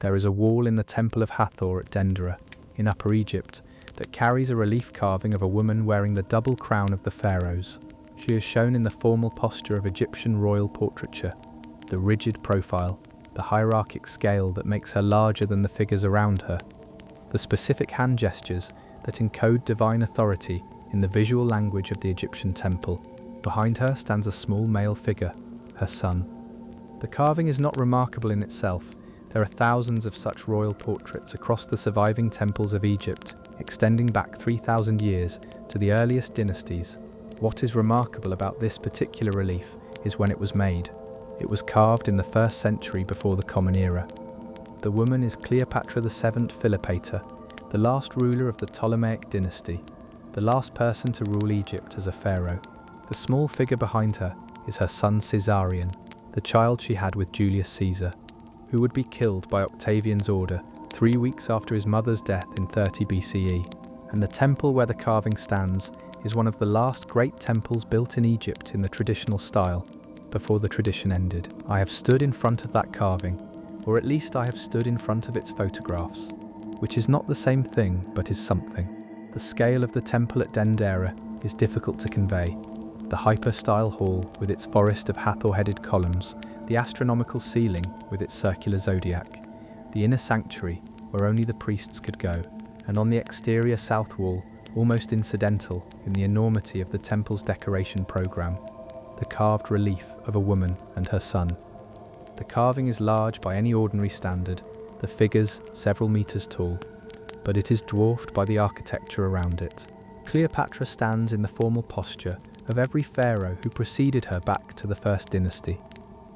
There is a wall in the Temple of Hathor at Dendera, in Upper Egypt, that carries a relief carving of a woman wearing the double crown of the pharaohs. She is shown in the formal posture of Egyptian royal portraiture, the rigid profile, the hierarchic scale that makes her larger than the figures around her, the specific hand gestures that encode divine authority in the visual language of the Egyptian temple. Behind her stands a small male figure, her son. The carving is not remarkable in itself. There are thousands of such royal portraits across the surviving temples of Egypt, extending back 3,000 years to the earliest dynasties. What is remarkable about this particular relief is when it was made. It was carved in the 1st century before the Common Era. The woman is Cleopatra VII Philopator, the last ruler of the Ptolemaic dynasty, the last person to rule Egypt as a pharaoh. The small figure behind her is her son Caesarion, the child she had with Julius Caesar, who would be killed by Octavian's order 3 weeks after his mother's death in 30 BCE. And the temple where the carving stands is one of the last great temples built in Egypt in the traditional style, before the tradition ended. I have stood in front of that carving, or at least I have stood in front of its photographs, which is not the same thing but is something. The scale of the temple at Dendera is difficult to convey. The hyper-style hall with its forest of Hathor-headed columns, the astronomical ceiling with its circular zodiac, the inner sanctuary where only the priests could go, and on the exterior south wall, almost incidental in the enormity of the temple's decoration program, the carved relief of a woman and her son. The carving is large by any ordinary standard, the figures several meters tall, but it is dwarfed by the architecture around it. Cleopatra stands in the formal posture of every pharaoh who preceded her back to the 1st dynasty.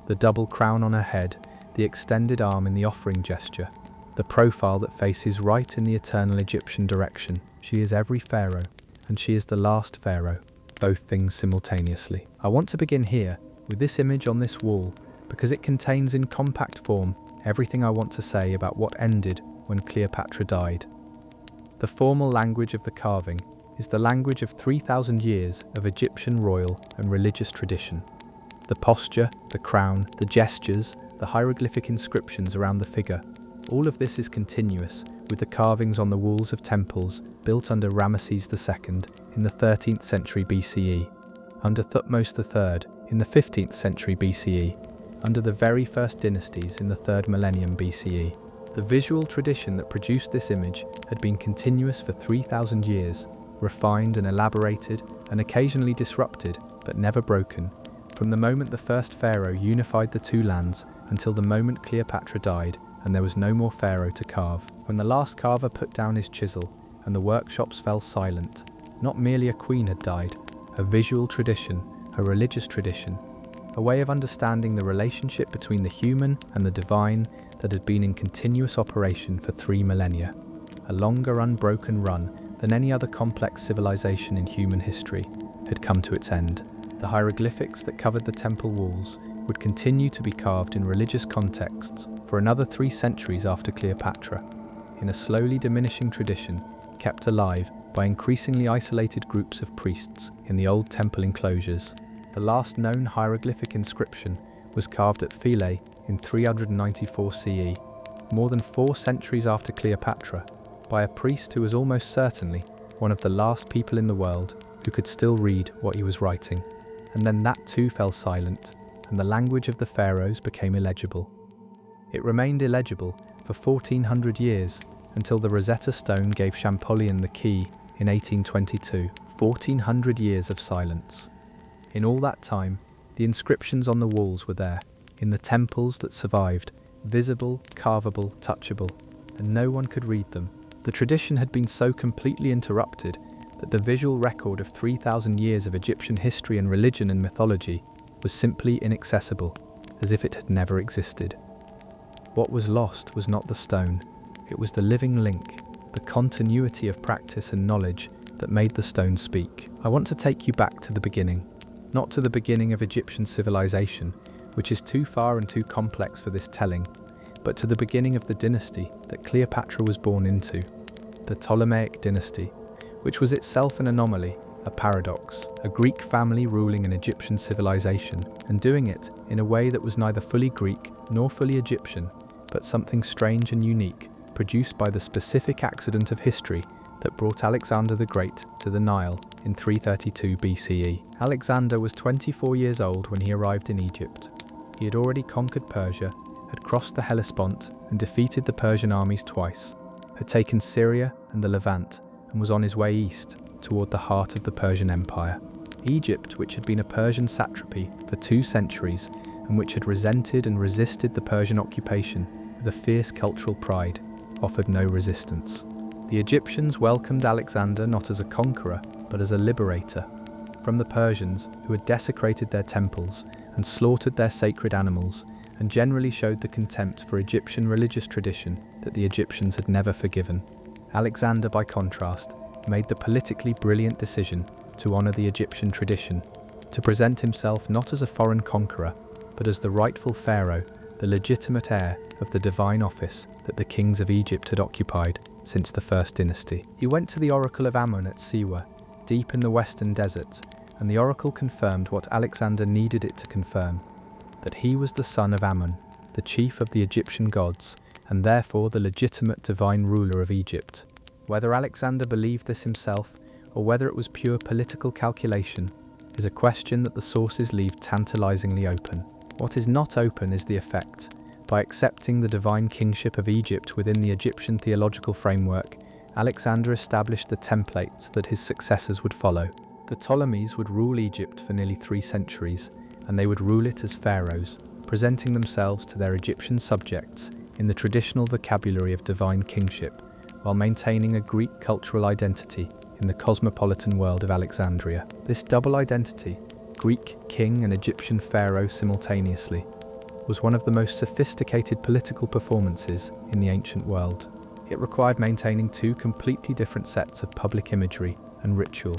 The double crown on her head, the extended arm in the offering gesture, the profile that faces right in the eternal Egyptian direction. She is every pharaoh, and she is the last pharaoh, both things simultaneously. I want to begin here, with this image on this wall, because it contains in compact form everything I want to say about what ended when Cleopatra died. The formal language of the carving is the language of 3,000 years of Egyptian royal and religious tradition. The posture, the crown, the gestures, the hieroglyphic inscriptions around the figure, all of this is continuous with the carvings on the walls of temples built under Ramesses II in the 13th century BCE, under Thutmose III in the 15th century BCE, under the very first dynasties in the 3rd millennium BCE. The visual tradition that produced this image had been continuous for 3,000 years, refined and elaborated and occasionally disrupted, but never broken, from the moment the first pharaoh unified the two lands until the moment Cleopatra died and there was no more pharaoh to carve. When the last carver put down his chisel and the workshops fell silent, not merely a queen had died, a visual tradition, a religious tradition, a way of understanding the relationship between the human and the divine that had been in continuous operation for 3 millennia, a longer unbroken run than any other complex civilization in human history, had come to its end. The hieroglyphics that covered the temple walls would continue to be carved in religious contexts for another 3 centuries after Cleopatra, in a slowly diminishing tradition kept alive by increasingly isolated groups of priests in the old temple enclosures. The last known hieroglyphic inscription was carved at Philae in 394 CE, more than 4 centuries after Cleopatra, by a priest who was almost certainly one of the last people in the world who could still read what he was writing. And then that too fell silent, and the language of the pharaohs became illegible. It remained illegible for 1400 years until the Rosetta Stone gave Champollion the key in 1822. 1400 years of silence. In all that time, the inscriptions on the walls were there, in the temples that survived, visible, carvable, touchable, and no one could read them. The tradition had been so completely interrupted that the visual record of 3,000 years of Egyptian history and religion and mythology was simply inaccessible, as if it had never existed. What was lost was not the stone, it was the living link, the continuity of practice and knowledge that made the stone speak. I want to take you back to the beginning, not to the beginning of Egyptian civilization, which is too far and too complex for this telling, but to the beginning of the dynasty that Cleopatra was born into, the Ptolemaic dynasty, which was itself an anomaly, a paradox, a Greek family ruling an Egyptian civilization, and doing it in a way that was neither fully Greek nor fully Egyptian, but something strange and unique, produced by the specific accident of history that brought Alexander the Great to the Nile in 332 BCE. Alexander was 24 years old when he arrived in Egypt. He had already conquered Persia, had crossed the Hellespont and defeated the Persian armies twice, had taken Syria and the Levant, and was on his way east, toward the heart of the Persian Empire. Egypt, which had been a Persian satrapy for 2 centuries, and which had resented and resisted the Persian occupation with a fierce cultural pride, offered no resistance. The Egyptians welcomed Alexander not as a conqueror, but as a liberator from the Persians, who had desecrated their temples and slaughtered their sacred animals, and generally showed the contempt for Egyptian religious tradition that the Egyptians had never forgiven. Alexander, by contrast, made the politically brilliant decision to honor the Egyptian tradition, to present himself not as a foreign conqueror, but as the rightful pharaoh, the legitimate heir of the divine office that the kings of Egypt had occupied since the first dynasty. He went to the oracle of Ammon at Siwa, deep in the western desert, and the oracle confirmed what Alexander needed it to confirm, that he was the son of Ammon, the chief of the Egyptian gods, and therefore the legitimate divine ruler of Egypt. Whether Alexander believed this himself, or whether it was pure political calculation, is a question that the sources leave tantalizingly open. What is not open is the effect. By accepting the divine kingship of Egypt within the Egyptian theological framework, Alexander established the template that his successors would follow. The Ptolemies would rule Egypt for nearly 3 centuries, and they would rule it as pharaohs, presenting themselves to their Egyptian subjects in the traditional vocabulary of divine kingship, while maintaining a Greek cultural identity in the cosmopolitan world of Alexandria. This double identity, Greek king and Egyptian pharaoh simultaneously, was one of the most sophisticated political performances in the ancient world. It required maintaining 2 completely different sets of public imagery and ritual,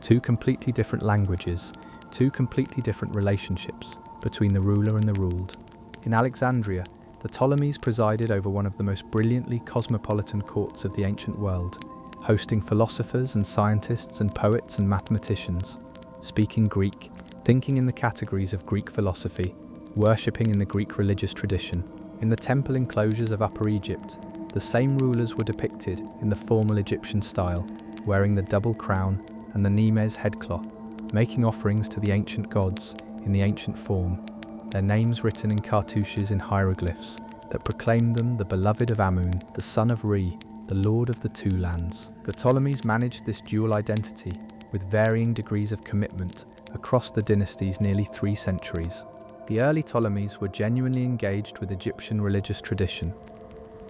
2 completely different languages, 2 completely different relationships between the ruler and the ruled. In Alexandria, the Ptolemies presided over one of the most brilliantly cosmopolitan courts of the ancient world, hosting philosophers and scientists and poets and mathematicians, speaking Greek, thinking in the categories of Greek philosophy, worshipping in the Greek religious tradition. In the temple enclosures of Upper Egypt, the same rulers were depicted in the formal Egyptian style, wearing the double crown and the Nemes headcloth, making offerings to the ancient gods in the ancient form, their names written in cartouches in hieroglyphs that proclaimed them the beloved of Amun, the son of Re, the lord of the 2 lands. The Ptolemies managed this dual identity with varying degrees of commitment across the dynasty's nearly 3 centuries. The early Ptolemies were genuinely engaged with Egyptian religious tradition.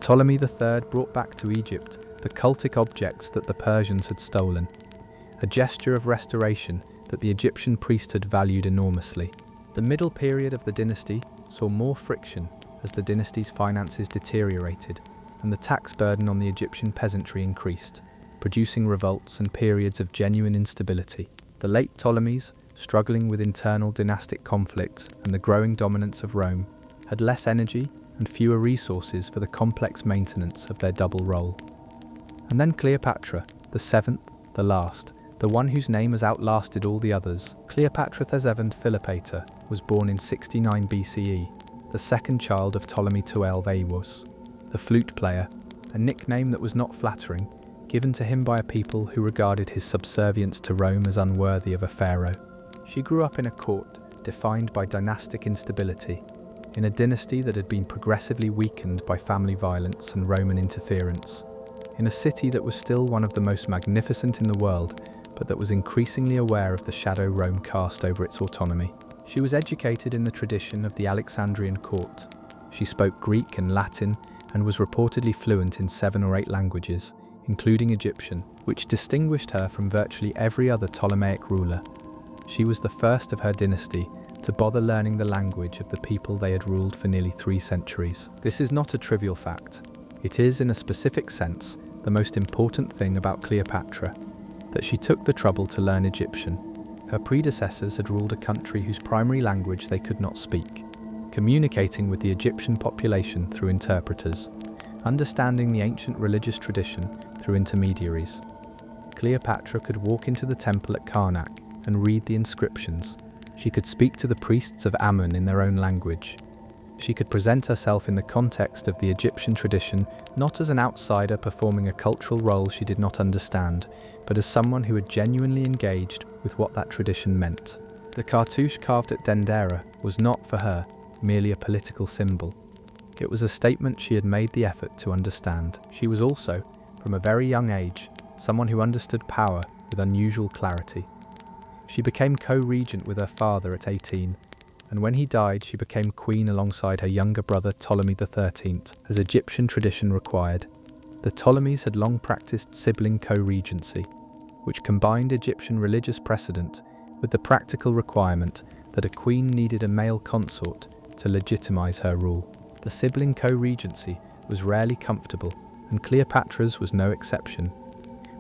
Ptolemy III brought back to Egypt the cultic objects that the Persians had stolen, a gesture of restoration that the Egyptian priesthood valued enormously. The middle period of the dynasty saw more friction as the dynasty's finances deteriorated and the tax burden on the Egyptian peasantry increased, producing revolts and periods of genuine instability. The late Ptolemies, struggling with internal dynastic conflict and the growing dominance of Rome, had less energy and fewer resources for the complex maintenance of their double role. And then Cleopatra, the 7th, the last, the one whose name has outlasted all the others. Cleopatra Thesevant Philopator was born in 69 BCE, the second child of Ptolemy XII Aewas, the flute player, a nickname that was not flattering, given to him by a people who regarded his subservience to Rome as unworthy of a pharaoh. She grew up in a court defined by dynastic instability, in a dynasty that had been progressively weakened by family violence and Roman interference, in a city that was still one of the most magnificent in the world, but that was increasingly aware of the shadow Rome cast over its autonomy. She was educated in the tradition of the Alexandrian court. She spoke Greek and Latin and was reportedly fluent in 7 or 8 languages, including Egyptian, which distinguished her from virtually every other Ptolemaic ruler. She was the first of her dynasty to bother learning the language of the people they had ruled for nearly 3 centuries. This is not a trivial fact. It is, in a specific sense, the most important thing about Cleopatra, that she took the trouble to learn Egyptian. Her predecessors had ruled a country whose primary language they could not speak, communicating with the Egyptian population through interpreters, understanding the ancient religious tradition through intermediaries. Cleopatra could walk into the temple at Karnak and read the inscriptions. She could speak to the priests of Ammon in their own language. She could present herself in the context of the Egyptian tradition, not as an outsider performing a cultural role she did not understand, but as someone who had genuinely engaged with what that tradition meant. The cartouche carved at Dendera was not, for her, merely a political symbol. It was a statement she had made the effort to understand. She was also, from a very young age, someone who understood power with unusual clarity. She became co-regent with her father at 18, and when he died she became queen alongside her younger brother Ptolemy XIII, as Egyptian tradition required. The Ptolemies had long practiced sibling co-regency, which combined Egyptian religious precedent with the practical requirement that a queen needed a male consort to legitimize her rule. The sibling co-regency was rarely comfortable, and Cleopatra's was no exception.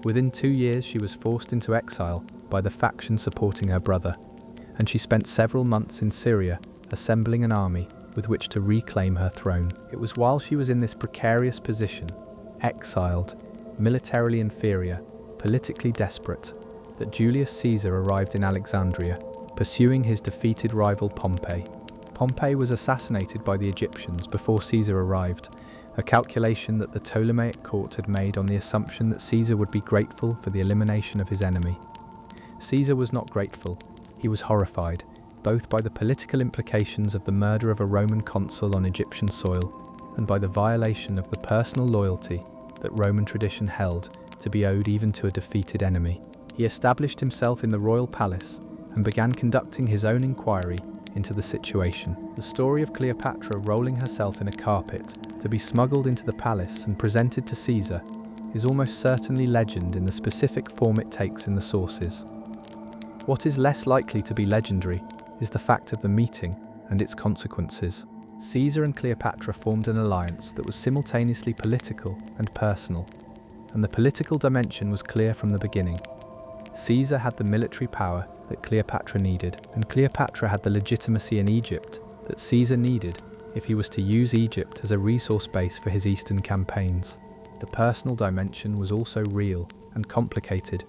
Within 2 years she was forced into exile by the faction supporting her brother, and she spent several months in Syria assembling an army with which to reclaim her throne. It was while she was in this precarious position, exiled, militarily inferior, politically desperate, that Julius Caesar arrived in Alexandria, pursuing his defeated rival Pompey. Pompey was assassinated by the Egyptians before Caesar arrived, a calculation that the Ptolemaic court had made on the assumption that Caesar would be grateful for the elimination of his enemy. Caesar was not grateful. He was horrified, both by the political implications of the murder of a Roman consul on Egyptian soil, and by the violation of the personal loyalty that Roman tradition held to be owed even to a defeated enemy. He established himself in the royal palace and began conducting his own inquiry into the situation. The story of Cleopatra rolling herself in a carpet to be smuggled into the palace and presented to Caesar is almost certainly legend in the specific form it takes in the sources. What is less likely to be legendary is the fact of the meeting and its consequences. Caesar and Cleopatra formed an alliance that was simultaneously political and personal, and the political dimension was clear from the beginning. Caesar had the military power that Cleopatra needed, and Cleopatra had the legitimacy in Egypt that Caesar needed if he was to use Egypt as a resource base for his eastern campaigns. The personal dimension was also real and complicated,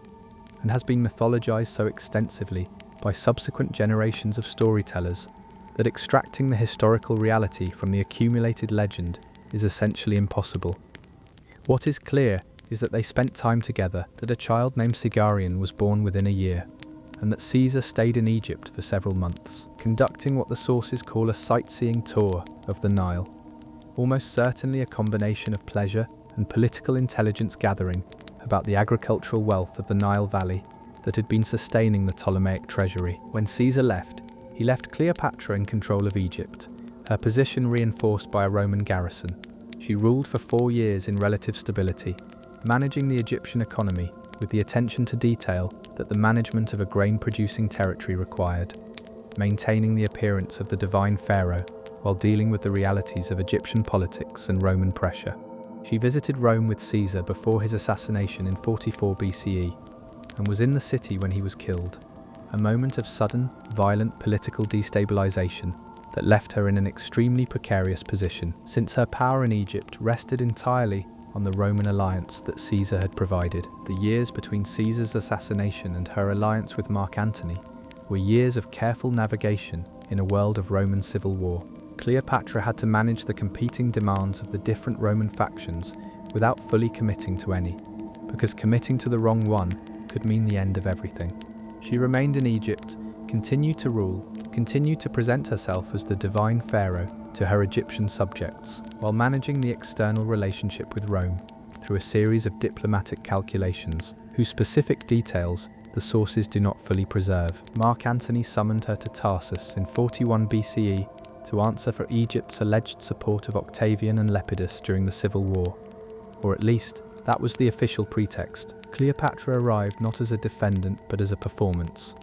and has been mythologized so extensively by subsequent generations of storytellers that extracting the historical reality from the accumulated legend is essentially impossible. What is clear is that they spent time together, that a child named Sigarion was born within a year, and that Caesar stayed in Egypt for several months, conducting what the sources call a sightseeing tour of the Nile, almost certainly a combination of pleasure and political intelligence gathering about the agricultural wealth of the Nile Valley that had been sustaining the Ptolemaic treasury. When Caesar left, he left Cleopatra in control of Egypt, her position reinforced by a Roman garrison. She ruled for 4 years in relative stability, managing the Egyptian economy with the attention to detail that the management of a grain-producing territory required, maintaining the appearance of the divine pharaoh while dealing with the realities of Egyptian politics and Roman pressure. She visited Rome with Caesar before his assassination in 44 BCE, and was in the city when he was killed, a moment of sudden, violent political destabilization that left her in an extremely precarious position, since her power in Egypt rested entirely on the Roman alliance that Caesar had provided. The years between Caesar's assassination and her alliance with Mark Antony were years of careful navigation in a world of Roman civil war. Cleopatra had to manage the competing demands of the different Roman factions without fully committing to any, because committing to the wrong one could mean the end of everything. She remained in Egypt, continued to rule, continued to present herself as the divine pharaoh to her Egyptian subjects, while managing the external relationship with Rome through a series of diplomatic calculations, whose specific details the sources do not fully preserve. Mark Antony summoned her to Tarsus in 41 BCE to answer for Egypt's alleged support of Octavian and Lepidus during the Civil War. Or at least, that was the official pretext. Cleopatra arrived not as a defendant but as a performance.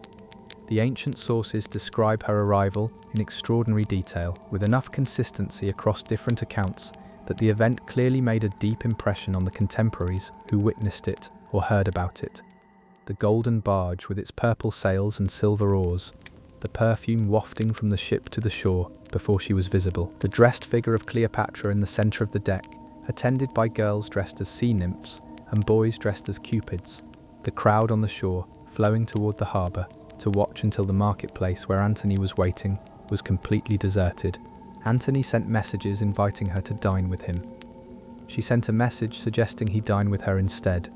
The ancient sources describe her arrival in extraordinary detail, with enough consistency across different accounts that the event clearly made a deep impression on the contemporaries who witnessed it or heard about it. The golden barge with its purple sails and silver oars, the perfume wafting from the ship to the shore before she was visible, the dressed figure of Cleopatra in the centre of the deck, attended by girls dressed as sea nymphs and boys dressed as cupids, the crowd on the shore flowing toward the harbour to watch until the marketplace where Antony was waiting was completely deserted. Antony sent messages inviting her to dine with him. She sent a message suggesting he dine with her instead.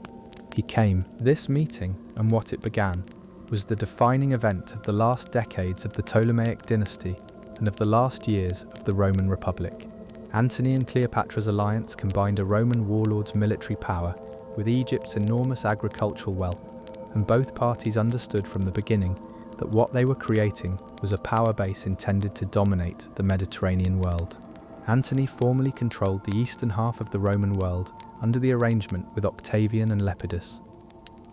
He came. This meeting, and what it began, was the defining event of the last decades of the Ptolemaic dynasty and of the last years of the Roman Republic. Antony and Cleopatra's alliance combined a Roman warlord's military power with Egypt's enormous agricultural wealth, and both parties understood from the beginning that what they were creating was a power base intended to dominate the Mediterranean world. Antony formally controlled the eastern half of the Roman world under the arrangement with Octavian and Lepidus.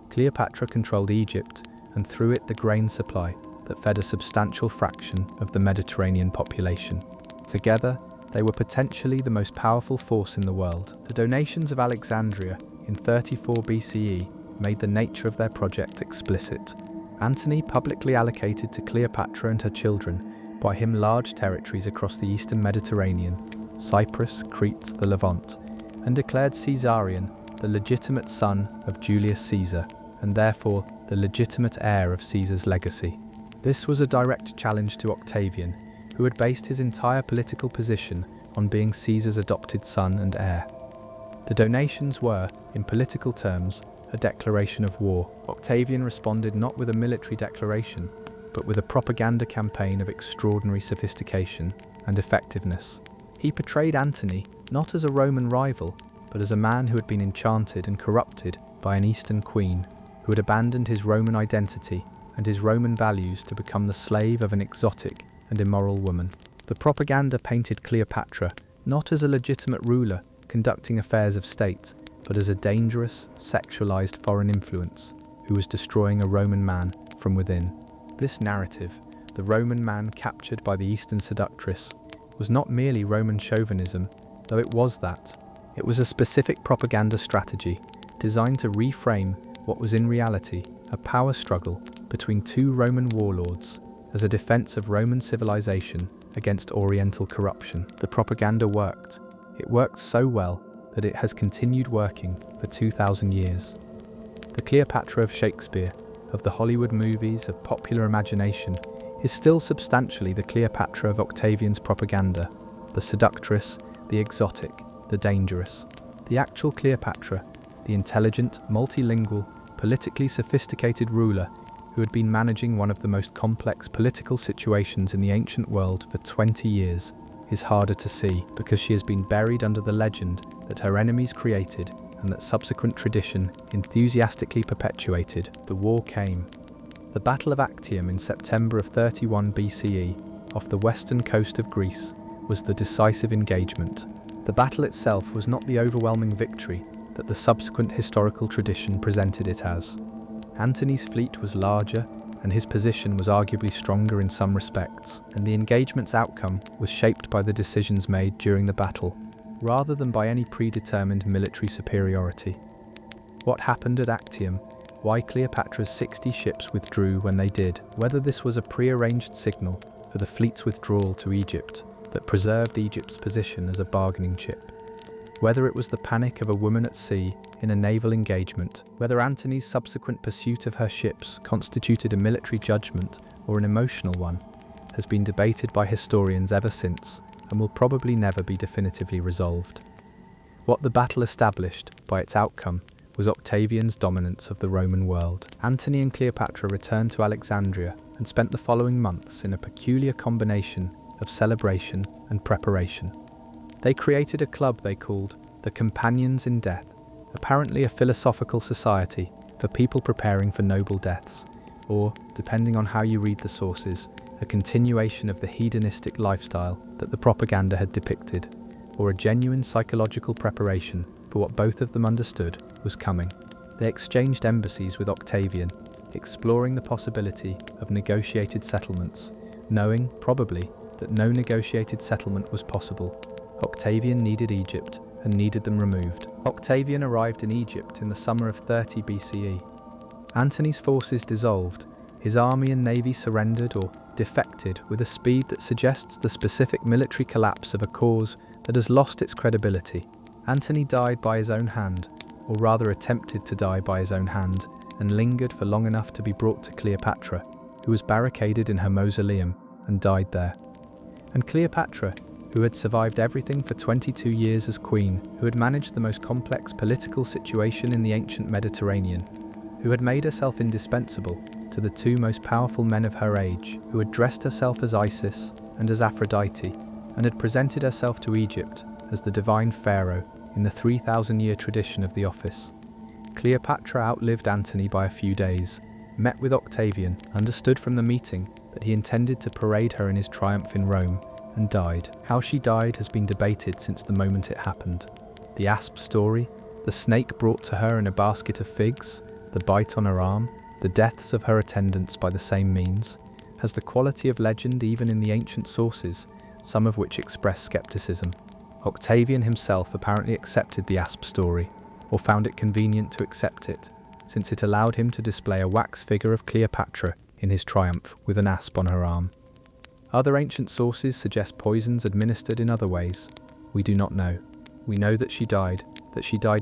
Cleopatra controlled Egypt and through it the grain supply that fed a substantial fraction of the Mediterranean population. Together, they were potentially the most powerful force in the world. The donations of Alexandria in 34 BCE made the nature of their project explicit. Antony publicly allocated to Cleopatra and her children by him large territories across the eastern Mediterranean, Cyprus, Crete, the Levant, and declared Caesarion the legitimate son of Julius Caesar, and therefore the legitimate heir of Caesar's legacy. This was a direct challenge to Octavian, who had based his entire political position on being Caesar's adopted son and heir. The donations were, in political terms, a declaration of war. Octavian responded not with a military declaration, but with a propaganda campaign of extraordinary sophistication and effectiveness. He portrayed Antony not as a Roman rival, but as a man who had been enchanted and corrupted by an Eastern queen, who had abandoned his Roman identity and his Roman values to become the slave of an exotic and immoral woman. The propaganda painted Cleopatra not as a legitimate ruler conducting affairs of state, but as a dangerous, sexualized foreign influence who was destroying a Roman man from within. This narrative, the Roman man captured by the Eastern seductress, was not merely Roman chauvinism, though it was that. It was a specific propaganda strategy designed to reframe what was in reality a power struggle between two Roman warlords as a defense of Roman civilization against Oriental corruption. The propaganda worked. It worked so well that it has continued working for 2,000 years. The Cleopatra of Shakespeare, of the Hollywood movies, of popular imagination, is still substantially the Cleopatra of Octavian's propaganda, the seductress, the exotic, the dangerous. The actual Cleopatra, the intelligent, multilingual, politically sophisticated ruler who had been managing one of the most complex political situations in the ancient world for 20 years, is harder to see because she has been buried under the legend that her enemies created and that subsequent tradition enthusiastically perpetuated. The war came. The Battle of Actium in September of 31 BCE, off the western coast of Greece, was the decisive engagement. The battle itself was not the overwhelming victory that the subsequent historical tradition presented it as. Antony's fleet was larger, and his position was arguably stronger in some respects, and the engagement's outcome was shaped by the decisions made during the battle, rather than by any predetermined military superiority. What happened at Actium, why Cleopatra's 60 ships withdrew when they did, whether this was a prearranged signal for the fleet's withdrawal to Egypt that preserved Egypt's position as a bargaining chip, whether it was the panic of a woman at sea in a naval engagement, whether Antony's subsequent pursuit of her ships constituted a military judgment or an emotional one, has been debated by historians ever since and will probably never be definitively resolved. What the battle established, by its outcome, was Octavian's dominance of the Roman world. Antony and Cleopatra returned to Alexandria and spent the following months in a peculiar combination of celebration and preparation. They created a club they called the Companions in Death, apparently a philosophical society for people preparing for noble deaths, or, depending on how you read the sources, a continuation of the hedonistic lifestyle that the propaganda had depicted, or a genuine psychological preparation for what both of them understood was coming. They exchanged embassies with Octavian, exploring the possibility of negotiated settlements, knowing, probably, that no negotiated settlement was possible. Octavian needed Egypt and needed them removed. Octavian arrived in Egypt in the summer of 30 BCE. Antony's forces dissolved, his army and navy surrendered or defected with a speed that suggests the specific military collapse of a cause that has lost its credibility. Antony died by his own hand, or rather attempted to die by his own hand, and lingered for long enough to be brought to Cleopatra, who was barricaded in her mausoleum and died there. And Cleopatra, who had survived everything for 22 years as queen, who had managed the most complex political situation in the ancient Mediterranean, who had made herself indispensable to the two most powerful men of her age, who had dressed herself as Isis and as Aphrodite, and had presented herself to Egypt as the divine pharaoh in the 3,000-year tradition of the office. Cleopatra outlived Antony by a few days, met with Octavian, understood from the meeting that he intended to parade her in his triumph in Rome, and died. How she died has been debated since the moment it happened. The asp story, the snake brought to her in a basket of figs, the bite on her arm, the deaths of her attendants by the same means, has the quality of legend even in the ancient sources, some of which express skepticism. Octavian himself apparently accepted the asp story, or found it convenient to accept it, since it allowed him to display a wax figure of Cleopatra in his triumph with an asp on her arm. Other ancient sources suggest poisons administered in other ways. We do not know. We know that she died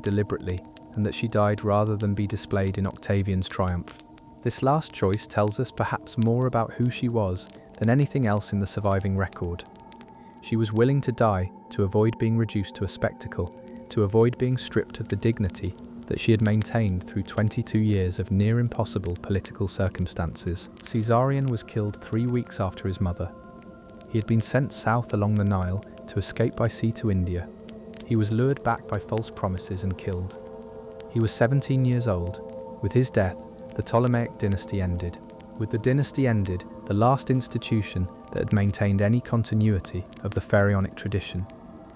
deliberately, and that she died rather than be displayed in Octavian's triumph. This last choice tells us perhaps more about who she was than anything else in the surviving record. She was willing to die to avoid being reduced to a spectacle, to avoid being stripped of the dignity that she had maintained through 22 years of near impossible political circumstances. Caesarion was killed 3 weeks after his mother. He had been sent south along the Nile to escape by sea to India. He was lured back by false promises and killed. He was 17 years old. With his death, the Ptolemaic dynasty ended. With the dynasty ended, the last institution that had maintained any continuity of the pharaonic tradition.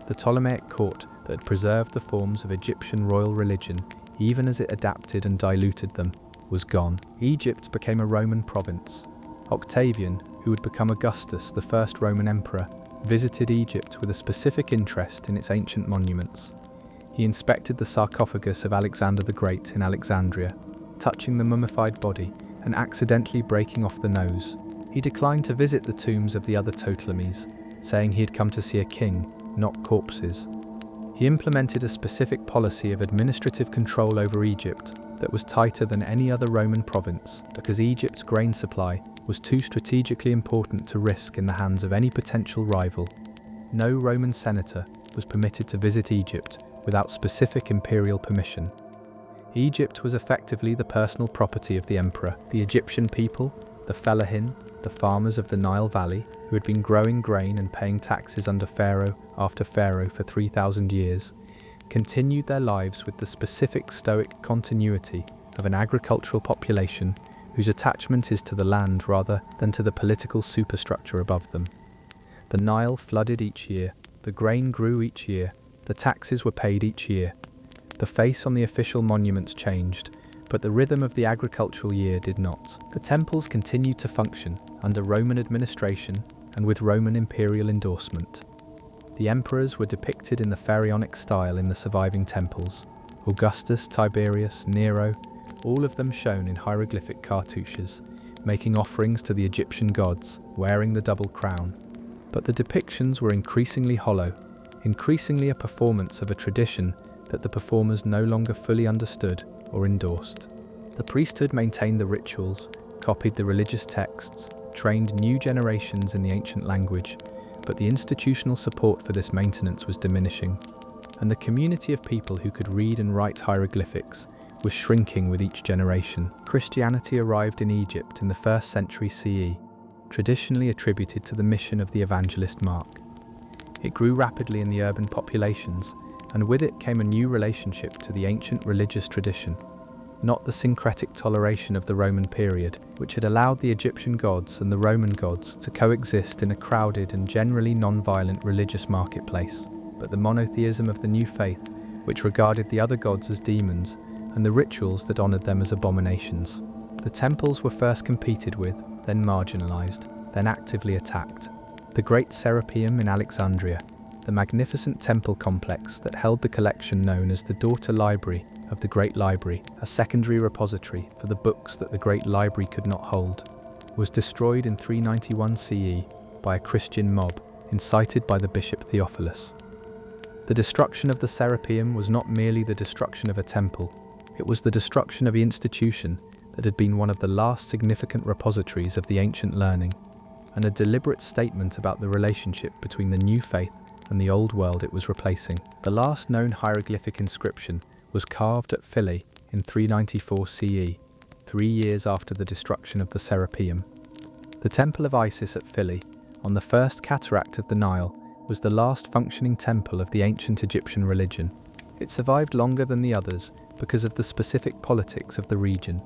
The Ptolemaic court that had preserved the forms of Egyptian royal religion, even as it adapted and diluted them, was gone. Egypt became a Roman province. Octavian, who would become Augustus, the first Roman emperor, visited Egypt with a specific interest in its ancient monuments. He inspected the sarcophagus of Alexander the Great in Alexandria, touching the mummified body and accidentally breaking off the nose. He declined to visit the tombs of the other Ptolemies, saying he had come to see a king, not corpses. He implemented a specific policy of administrative control over Egypt that was tighter than any other Roman province, because Egypt's grain supply was too strategically important to risk in the hands of any potential rival. No Roman senator was permitted to visit Egypt without specific imperial permission. Egypt was effectively the personal property of the emperor. The Egyptian people, the fellahin, the farmers of the Nile Valley, who had been growing grain and paying taxes under Pharaoh after Pharaoh for 3,000 years, continued their lives with the specific stoic continuity of an agricultural population whose attachment is to the land rather than to the political superstructure above them. The Nile flooded each year, the grain grew each year, the taxes were paid each year. The face on the official monuments changed, but the rhythm of the agricultural year did not. The temples continued to function under Roman administration and with Roman imperial endorsement. The emperors were depicted in the pharaonic style in the surviving temples. Augustus, Tiberius, Nero, all of them shown in hieroglyphic cartouches, making offerings to the Egyptian gods, wearing the double crown. But the depictions were increasingly hollow, increasingly a performance of a tradition that the performers no longer fully understood or endorsed. The priesthood maintained the rituals, copied the religious texts, trained new generations in the ancient language, but the institutional support for this maintenance was diminishing, and the community of people who could read and write hieroglyphics was shrinking with each generation. Christianity arrived in Egypt in the 1st century CE, traditionally attributed to the mission of the evangelist Mark. It grew rapidly in the urban populations, and with it came a new relationship to the ancient religious tradition, not the syncretic toleration of the Roman period, which had allowed the Egyptian gods and the Roman gods to coexist in a crowded and generally non-violent religious marketplace, but the monotheism of the new faith, which regarded the other gods as demons, and the rituals that honored them as abominations. The temples were first competed with, then marginalized, then actively attacked. The Great Serapeum in Alexandria, the magnificent temple complex that held the collection known as the Daughter Library of the Great Library, a secondary repository for the books that the Great Library could not hold, was destroyed in 391 CE by a Christian mob incited by the bishop Theophilus. The destruction of the Serapeum was not merely the destruction of a temple, it was the destruction of the institution that had been one of the last significant repositories of the ancient learning, and a deliberate statement about the relationship between the new faith and the old world it was replacing. The last known hieroglyphic inscription was carved at Philae in 394 CE, 3 years after the destruction of the Serapeum. The Temple of Isis at Philae, on the first cataract of the Nile, was the last functioning temple of the ancient Egyptian religion. It survived longer than the others because of the specific politics of the region.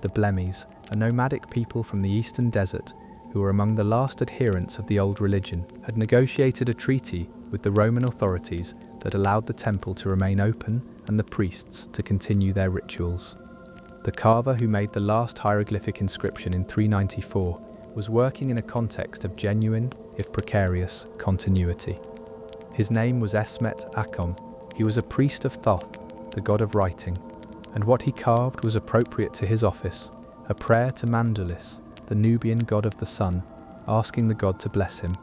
The Blemmies, a nomadic people from the eastern desert who were among the last adherents of the old religion, had negotiated a treaty with the Roman authorities that allowed the temple to remain open and the priests to continue their rituals. The carver who made the last hieroglyphic inscription in 394 was working in a context of genuine, if precarious, continuity. His name was Esmet Akom. He was a priest of Thoth, the god of writing, and what he carved was appropriate to his office, a prayer to Mandulis, the Nubian god of the sun, asking the god to bless him.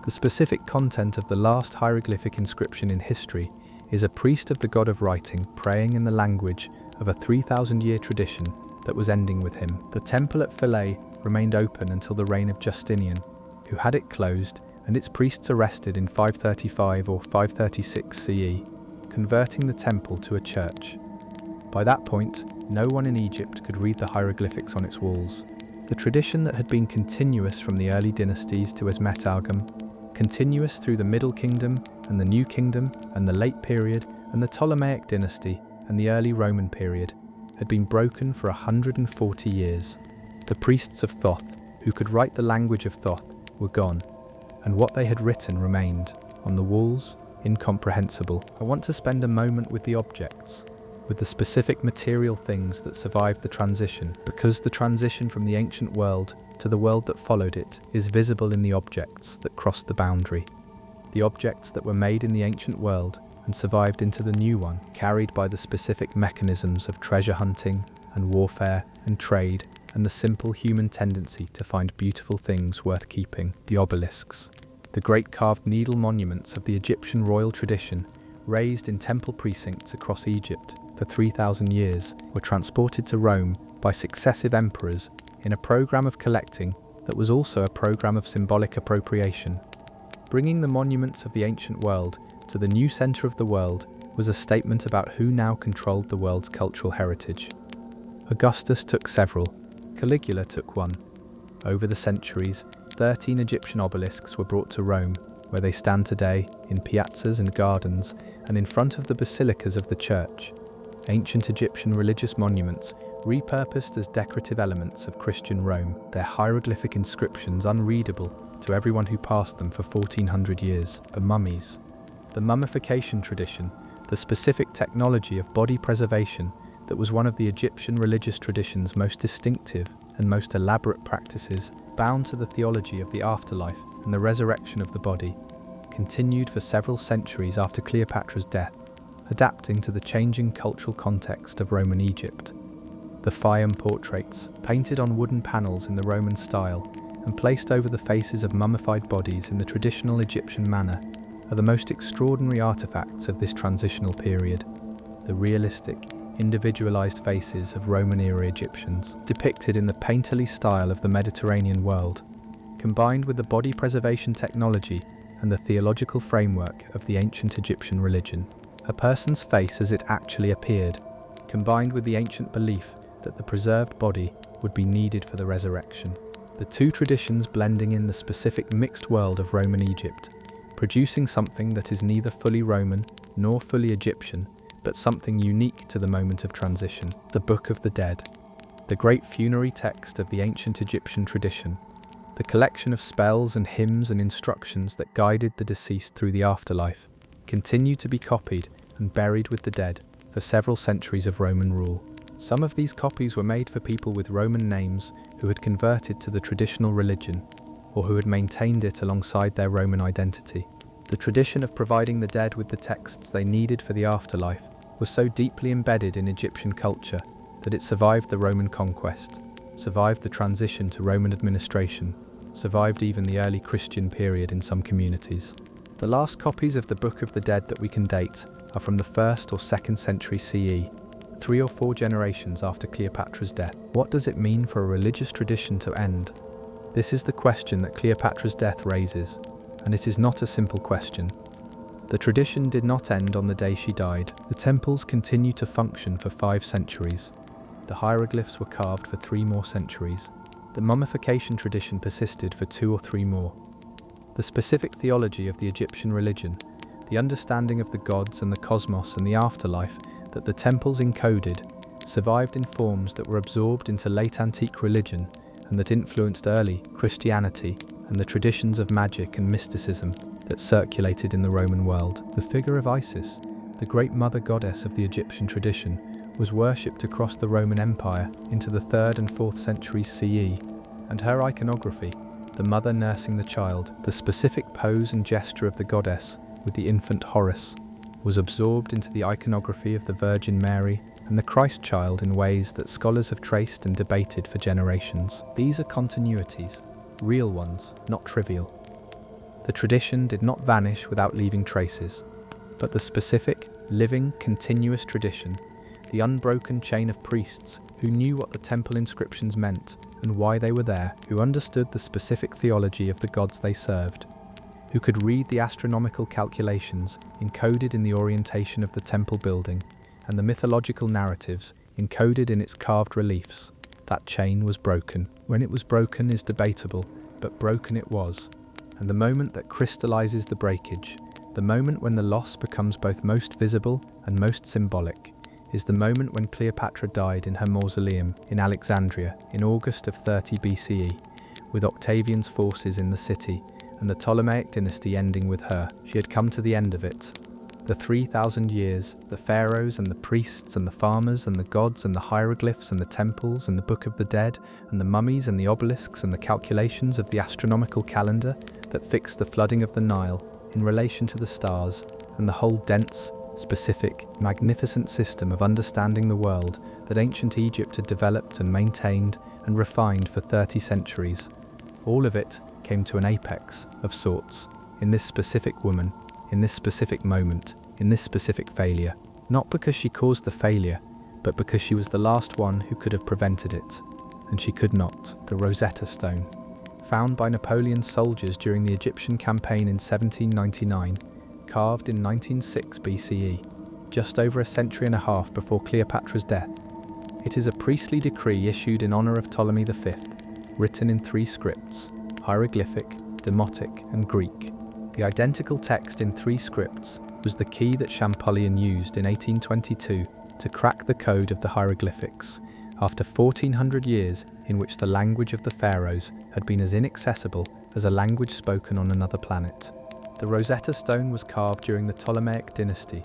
The specific content of the last hieroglyphic inscription in history is a priest of the god of writing praying in the language of a 3,000-year tradition that was ending with him. The temple at Philae remained open until the reign of Justinian, who had it closed and its priests arrested in 535 or 536 CE, converting the temple to a church. By that point, no one in Egypt could read the hieroglyphics on its walls. The tradition that had been continuous from the early dynasties to Esmet-Agum, continuous through the Middle Kingdom and the New Kingdom and the Late Period and the Ptolemaic dynasty and the early Roman period, had been broken for 140 years. The priests of Thoth, who could write the language of Thoth, were gone, and what they had written remained, on the walls, incomprehensible. I want to spend a moment with the objects, with the specific material things that survived the transition, because the transition from the ancient world to the world that followed it is visible in the objects that crossed the boundary. The objects that were made in the ancient world and survived into the new one, carried by the specific mechanisms of treasure hunting and warfare and trade and the simple human tendency to find beautiful things worth keeping. The obelisks, the great carved needle monuments of the Egyptian royal tradition, raised in temple precincts across Egypt for 3,000 years, were transported to Rome by successive emperors in a program of collecting that was also a program of symbolic appropriation. Bringing the monuments of the ancient world to the new center of the world was a statement about who now controlled the world's cultural heritage. Augustus took several. Caligula took one. Over the centuries, 13 Egyptian obelisks were brought to Rome, where they stand today in piazzas and gardens and in front of the basilicas of the church. Ancient Egyptian religious monuments, repurposed as decorative elements of Christian Rome, their hieroglyphic inscriptions unreadable to everyone who passed them for 1,400 years. The mummies. The mummification tradition, the specific technology of body preservation that was one of the Egyptian religious tradition's most distinctive and most elaborate practices, bound to the theology of the afterlife and the resurrection of the body, continued for several centuries after Cleopatra's death, adapting to the changing cultural context of Roman Egypt. The Phaeum portraits, painted on wooden panels in the Roman style and placed over the faces of mummified bodies in the traditional Egyptian manner, are the most extraordinary artifacts of this transitional period. The realistic, individualized faces of Roman-era Egyptians, depicted in the painterly style of the Mediterranean world, combined with the body preservation technology and the theological framework of the ancient Egyptian religion. A person's face as it actually appeared, combined with the ancient belief that the preserved body would be needed for the resurrection. The two traditions blending in the specific mixed world of Roman Egypt, producing something that is neither fully Roman nor fully Egyptian, but something unique to the moment of transition. The Book of the Dead, the great funerary text of the ancient Egyptian tradition, the collection of spells and hymns and instructions that guided the deceased through the afterlife, continued to be copied and buried with the dead for several centuries of Roman rule. Some of these copies were made for people with Roman names who had converted to the traditional religion, or who had maintained it alongside their Roman identity. The tradition of providing the dead with the texts they needed for the afterlife was so deeply embedded in Egyptian culture that it survived the Roman conquest, survived the transition to Roman administration, survived even the early Christian period in some communities. The last copies of the Book of the Dead that we can date are from the 1st or 2nd century CE, 3 or 4 generations after Cleopatra's death. What does it mean for a religious tradition to end? This is the question that Cleopatra's death raises, and it is not a simple question. The tradition did not end on the day she died. The temples continued to function for 5 centuries. The hieroglyphs were carved for 3 more centuries. The mummification tradition persisted for 2 or 3 more. The specific theology of the Egyptian religion, the understanding of the gods and the cosmos and the afterlife that the temples encoded, survived in forms that were absorbed into late antique religion and that influenced early Christianity and the traditions of magic and mysticism that circulated in the Roman world. The figure of Isis, the great mother goddess of the Egyptian tradition, was worshipped across the Roman Empire into the 3rd and 4th centuries CE, and her iconography, the mother nursing the child, the specific pose and gesture of the goddess with the infant Horus, was absorbed into the iconography of the Virgin Mary and the Christ child in ways that scholars have traced and debated for generations. These are continuities, real ones, not trivial. The tradition did not vanish without leaving traces, but the specific, living, continuous tradition, the unbroken chain of priests who knew what the temple inscriptions meant and why they were there, who understood the specific theology of the gods they served, who could read the astronomical calculations encoded in the orientation of the temple building and the mythological narratives encoded in its carved reliefs. That chain was broken. When it was broken is debatable, but broken it was. And the moment that crystallizes the breakage, the moment when the loss becomes both most visible and most symbolic, is the moment when Cleopatra died in her mausoleum in Alexandria in August of 30 BCE, with Octavian's forces in the city and the Ptolemaic dynasty ending with her. She had come to the end of it. The 3,000 years, the pharaohs and the priests and the farmers and the gods and the hieroglyphs and the temples and the Book of the Dead and the mummies and the obelisks and the calculations of the astronomical calendar that fixed the flooding of the Nile in relation to the stars and the whole dense, specific, magnificent system of understanding the world that ancient Egypt had developed and maintained and refined for 30 centuries. All of it came to an apex of sorts in this specific woman, in this specific moment, in this specific failure. Not because she caused the failure, but because she was the last one who could have prevented it. And she could not. The Rosetta Stone, found by Napoleon's soldiers during the Egyptian campaign in 1799, carved in 1906 BCE, just over a century and a half before Cleopatra's death. It is a priestly decree issued in honor of Ptolemy V, written in 3 scripts: hieroglyphic, demotic, and Greek. The identical text in 3 scripts was the key that Champollion used in 1822 to crack the code of the hieroglyphics, after 1400 years in which the language of the pharaohs had been as inaccessible as a language spoken on another planet. The Rosetta Stone was carved during the Ptolemaic dynasty,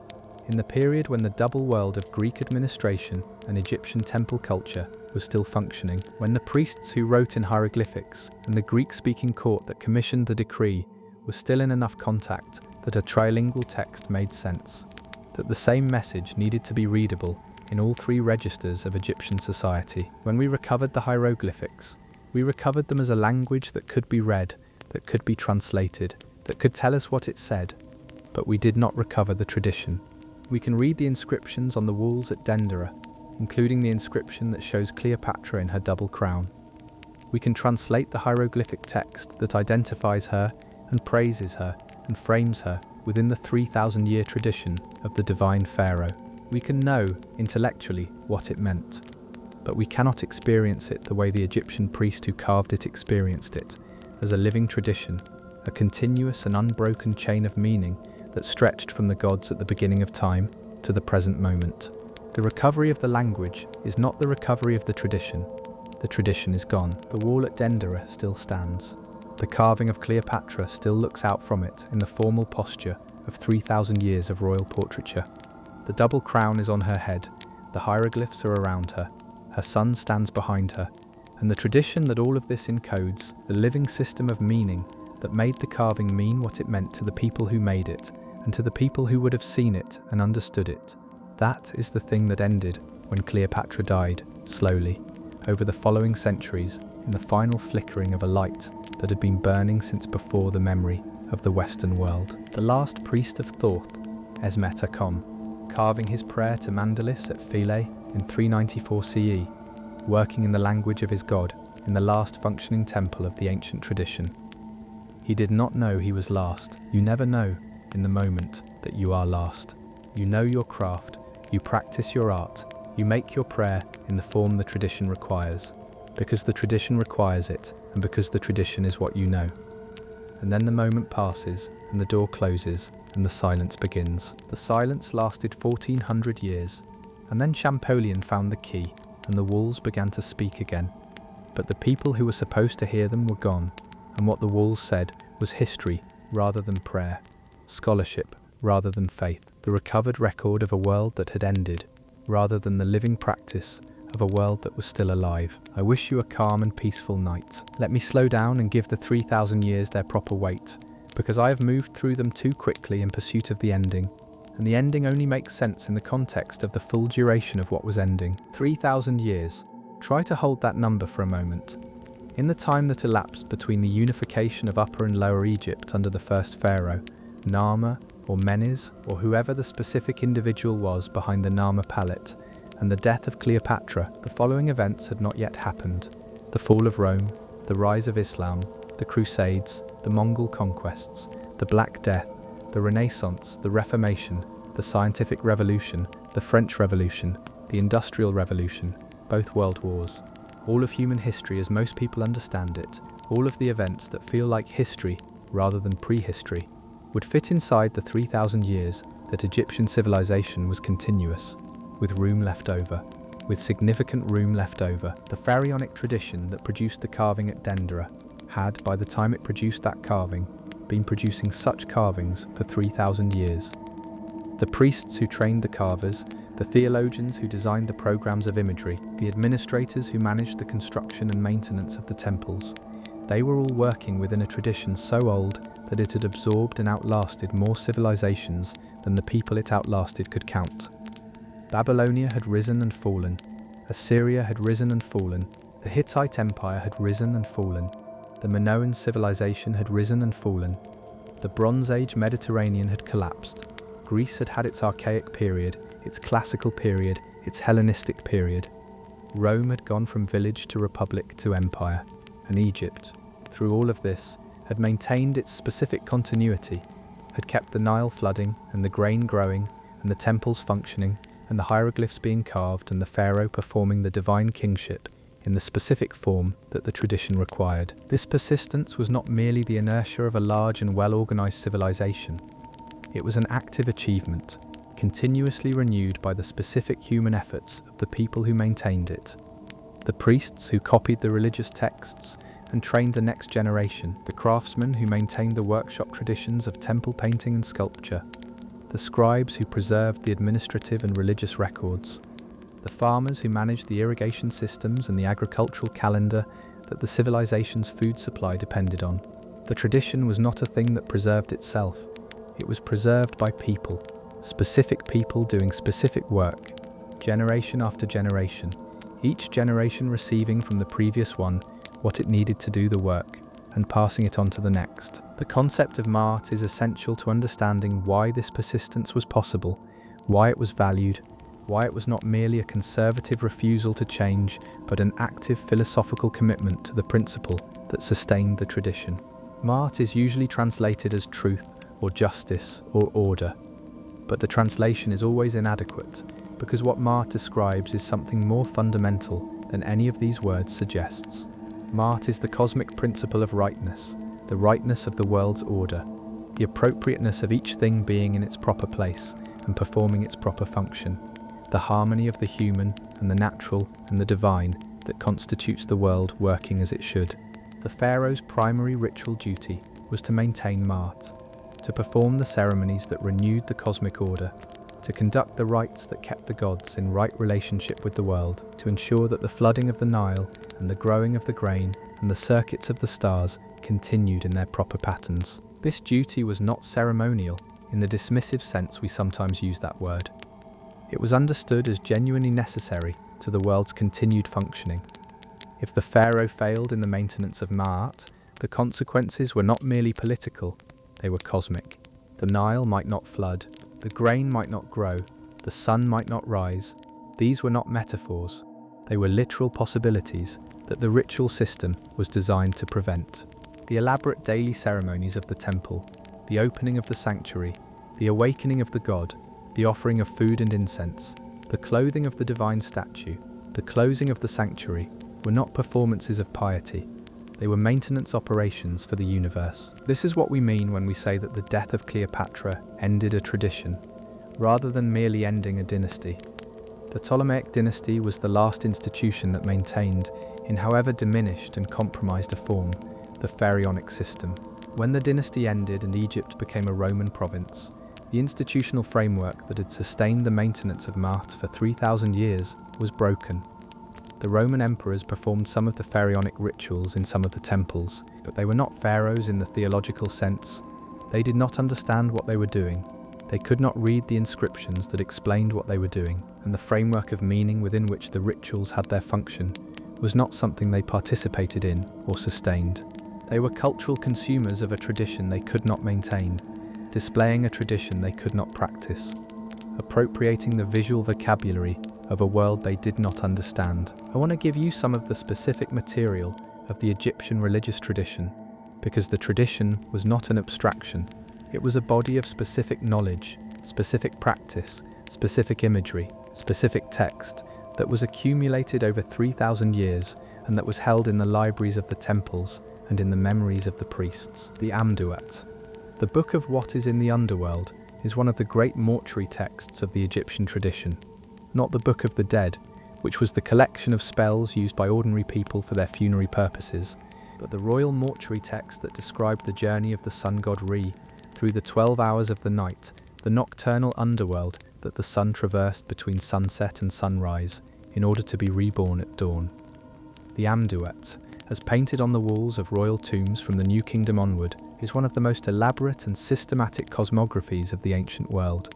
in the period when the double world of Greek administration and Egyptian temple culture was still functioning, when the priests who wrote in hieroglyphics and the Greek-speaking court that commissioned the decree were still in enough contact that a trilingual text made sense, that the same message needed to be readable in all 3 registers of Egyptian society. When we recovered the hieroglyphics, we recovered them as a language that could be read, that could be translated, that could tell us what it said, but we did not recover the tradition. We can read the inscriptions on the walls at Dendera, including the inscription that shows Cleopatra in her double crown. We can translate the hieroglyphic text that identifies her and praises her and frames her within the 3,000-year tradition of the divine pharaoh. We can know, intellectually, what it meant, but we cannot experience it the way the Egyptian priest who carved it experienced it, as a living tradition, a continuous and unbroken chain of meaning that stretched from the gods at the beginning of time to the present moment. The recovery of the language is not the recovery of the tradition. The tradition is gone. The wall at Dendera still stands. The carving of Cleopatra still looks out from it in the formal posture of 3,000 years of royal portraiture. The double crown is on her head, the hieroglyphs are around her, her son stands behind her, and the tradition that all of this encodes, the living system of meaning that made the carving mean what it meant to the people who made it, and to the people who would have seen it and understood it. That is the thing that ended when Cleopatra died, slowly, over the following centuries, in the final flickering of a light that had been burning since before the memory of the Western world. The last priest of Thoth, Esmetakom, carving his prayer to Mandalis at Philae in 394 CE, working in the language of his god in the last functioning temple of the ancient tradition. He did not know he was last. You never know in the moment that you are last. You know your craft, you practice your art, you make your prayer in the form the tradition requires, because the tradition requires it, and because the tradition is what you know. And then the moment passes, and the door closes, and the silence begins. The silence lasted 1400 years, and then Champollion found the key, and the walls began to speak again. But the people who were supposed to hear them were gone, and what the walls said was history rather than prayer, scholarship rather than faith, the recovered record of a world that had ended, rather than the living practice of a world that was still alive. I wish you a calm and peaceful night. Let me slow down and give the 3,000 years their proper weight, because I have moved through them too quickly in pursuit of the ending, and the ending only makes sense in the context of the full duration of what was ending. 3,000 years. Try to hold that number for a moment. In the time that elapsed between the unification of Upper and Lower Egypt under the first pharaoh, Nama or Menes, or whoever the specific individual was behind the Nama palette, and the death of Cleopatra, the following events had not yet happened: the fall of Rome, the rise of Islam, the Crusades, the Mongol conquests, the Black Death, the Renaissance, the Reformation, the Scientific Revolution, the French Revolution, the Industrial Revolution, both world wars. All of human history as most people understand it, all of the events that feel like history rather than prehistory, would fit inside the 3,000 years that Egyptian civilization was continuous, with room left over, with significant room left over. The pharaonic tradition that produced the carving at Dendera had, by the time it produced that carving, been producing such carvings for 3,000 years. The priests who trained the carvers, the theologians who designed the programs of imagery, the administrators who managed the construction and maintenance of the temples, they were all working within a tradition so old that it had absorbed and outlasted more civilizations than the people it outlasted could count. Babylonia had risen and fallen, Assyria had risen and fallen, the Hittite Empire had risen and fallen, the Minoan civilization had risen and fallen, the Bronze Age Mediterranean had collapsed, Greece had had its archaic period, its classical period, its Hellenistic period. Rome had gone from village to republic to empire, and Egypt, through all of this, had maintained its specific continuity, had kept the Nile flooding and the grain growing and the temples functioning and the hieroglyphs being carved and the pharaoh performing the divine kingship in the specific form that the tradition required. This persistence was not merely the inertia of a large and well-organized civilization. It was an active achievement, continuously renewed by the specific human efforts of the people who maintained it. The priests who copied the religious texts and trained the next generation, the craftsmen who maintained the workshop traditions of temple painting and sculpture, the scribes who preserved the administrative and religious records, the farmers who managed the irrigation systems and the agricultural calendar that the civilization's food supply depended on. The tradition was not a thing that preserved itself. It was preserved by people, specific people doing specific work, generation after generation, each generation receiving from the previous one what it needed to do the work, and passing it on to the next. The concept of Ma'at is essential to understanding why this persistence was possible, why it was valued, why it was not merely a conservative refusal to change, but an active philosophical commitment to the principle that sustained the tradition. Ma'at is usually translated as truth, or justice, or order, but the translation is always inadequate, because what Ma'at describes is something more fundamental than any of these words suggests. Ma'at is the cosmic principle of rightness, the rightness of the world's order, the appropriateness of each thing being in its proper place and performing its proper function, the harmony of the human and the natural and the divine that constitutes the world working as it should. The pharaoh's primary ritual duty was to maintain Ma'at, to perform the ceremonies that renewed the cosmic order, to conduct the rites that kept the gods in right relationship with the world, to ensure that the flooding of the Nile and the growing of the grain and the circuits of the stars continued in their proper patterns. This duty was not ceremonial in the dismissive sense we sometimes use that word. It was understood as genuinely necessary to the world's continued functioning. If the pharaoh failed in the maintenance of Ma'at, the consequences were not merely political, they were cosmic. The Nile might not flood, the grain might not grow, the sun might not rise. These were not metaphors, they were literal possibilities that the ritual system was designed to prevent. The elaborate daily ceremonies of the temple, the opening of the sanctuary, the awakening of the god, the offering of food and incense, the clothing of the divine statue, the closing of the sanctuary, were not performances of piety. They were maintenance operations for the universe. This is what we mean when we say that the death of Cleopatra ended a tradition, rather than merely ending a dynasty. The Ptolemaic dynasty was the last institution that maintained, in however diminished and compromised a form, the pharaonic system. When the dynasty ended and Egypt became a Roman province, the institutional framework that had sustained the maintenance of Ma'at for 3,000 years was broken. The Roman emperors performed some of the pharaonic rituals in some of the temples, but they were not pharaohs in the theological sense. They did not understand what they were doing. They could not read the inscriptions that explained what they were doing, and the framework of meaning within which the rituals had their function was not something they participated in or sustained. They were cultural consumers of a tradition they could not maintain, displaying a tradition they could not practice, appropriating the visual vocabulary of a world they did not understand. I want to give you some of the specific material of the Egyptian religious tradition, because the tradition was not an abstraction. It was a body of specific knowledge, specific practice, specific imagery, specific text that was accumulated over 3,000 years and that was held in the libraries of the temples and in the memories of the priests. The Amduat. The Book of What is in the Underworld is one of the great mortuary texts of the Egyptian tradition, not the Book of the Dead, which was the collection of spells used by ordinary people for their funerary purposes, but the royal mortuary text that described the journey of the sun god Re through the 12 hours of the night, the nocturnal underworld that the sun traversed between sunset and sunrise in order to be reborn at dawn. The Amduat, as painted on the walls of royal tombs from the New Kingdom onward, is one of the most elaborate and systematic cosmographies of the ancient world.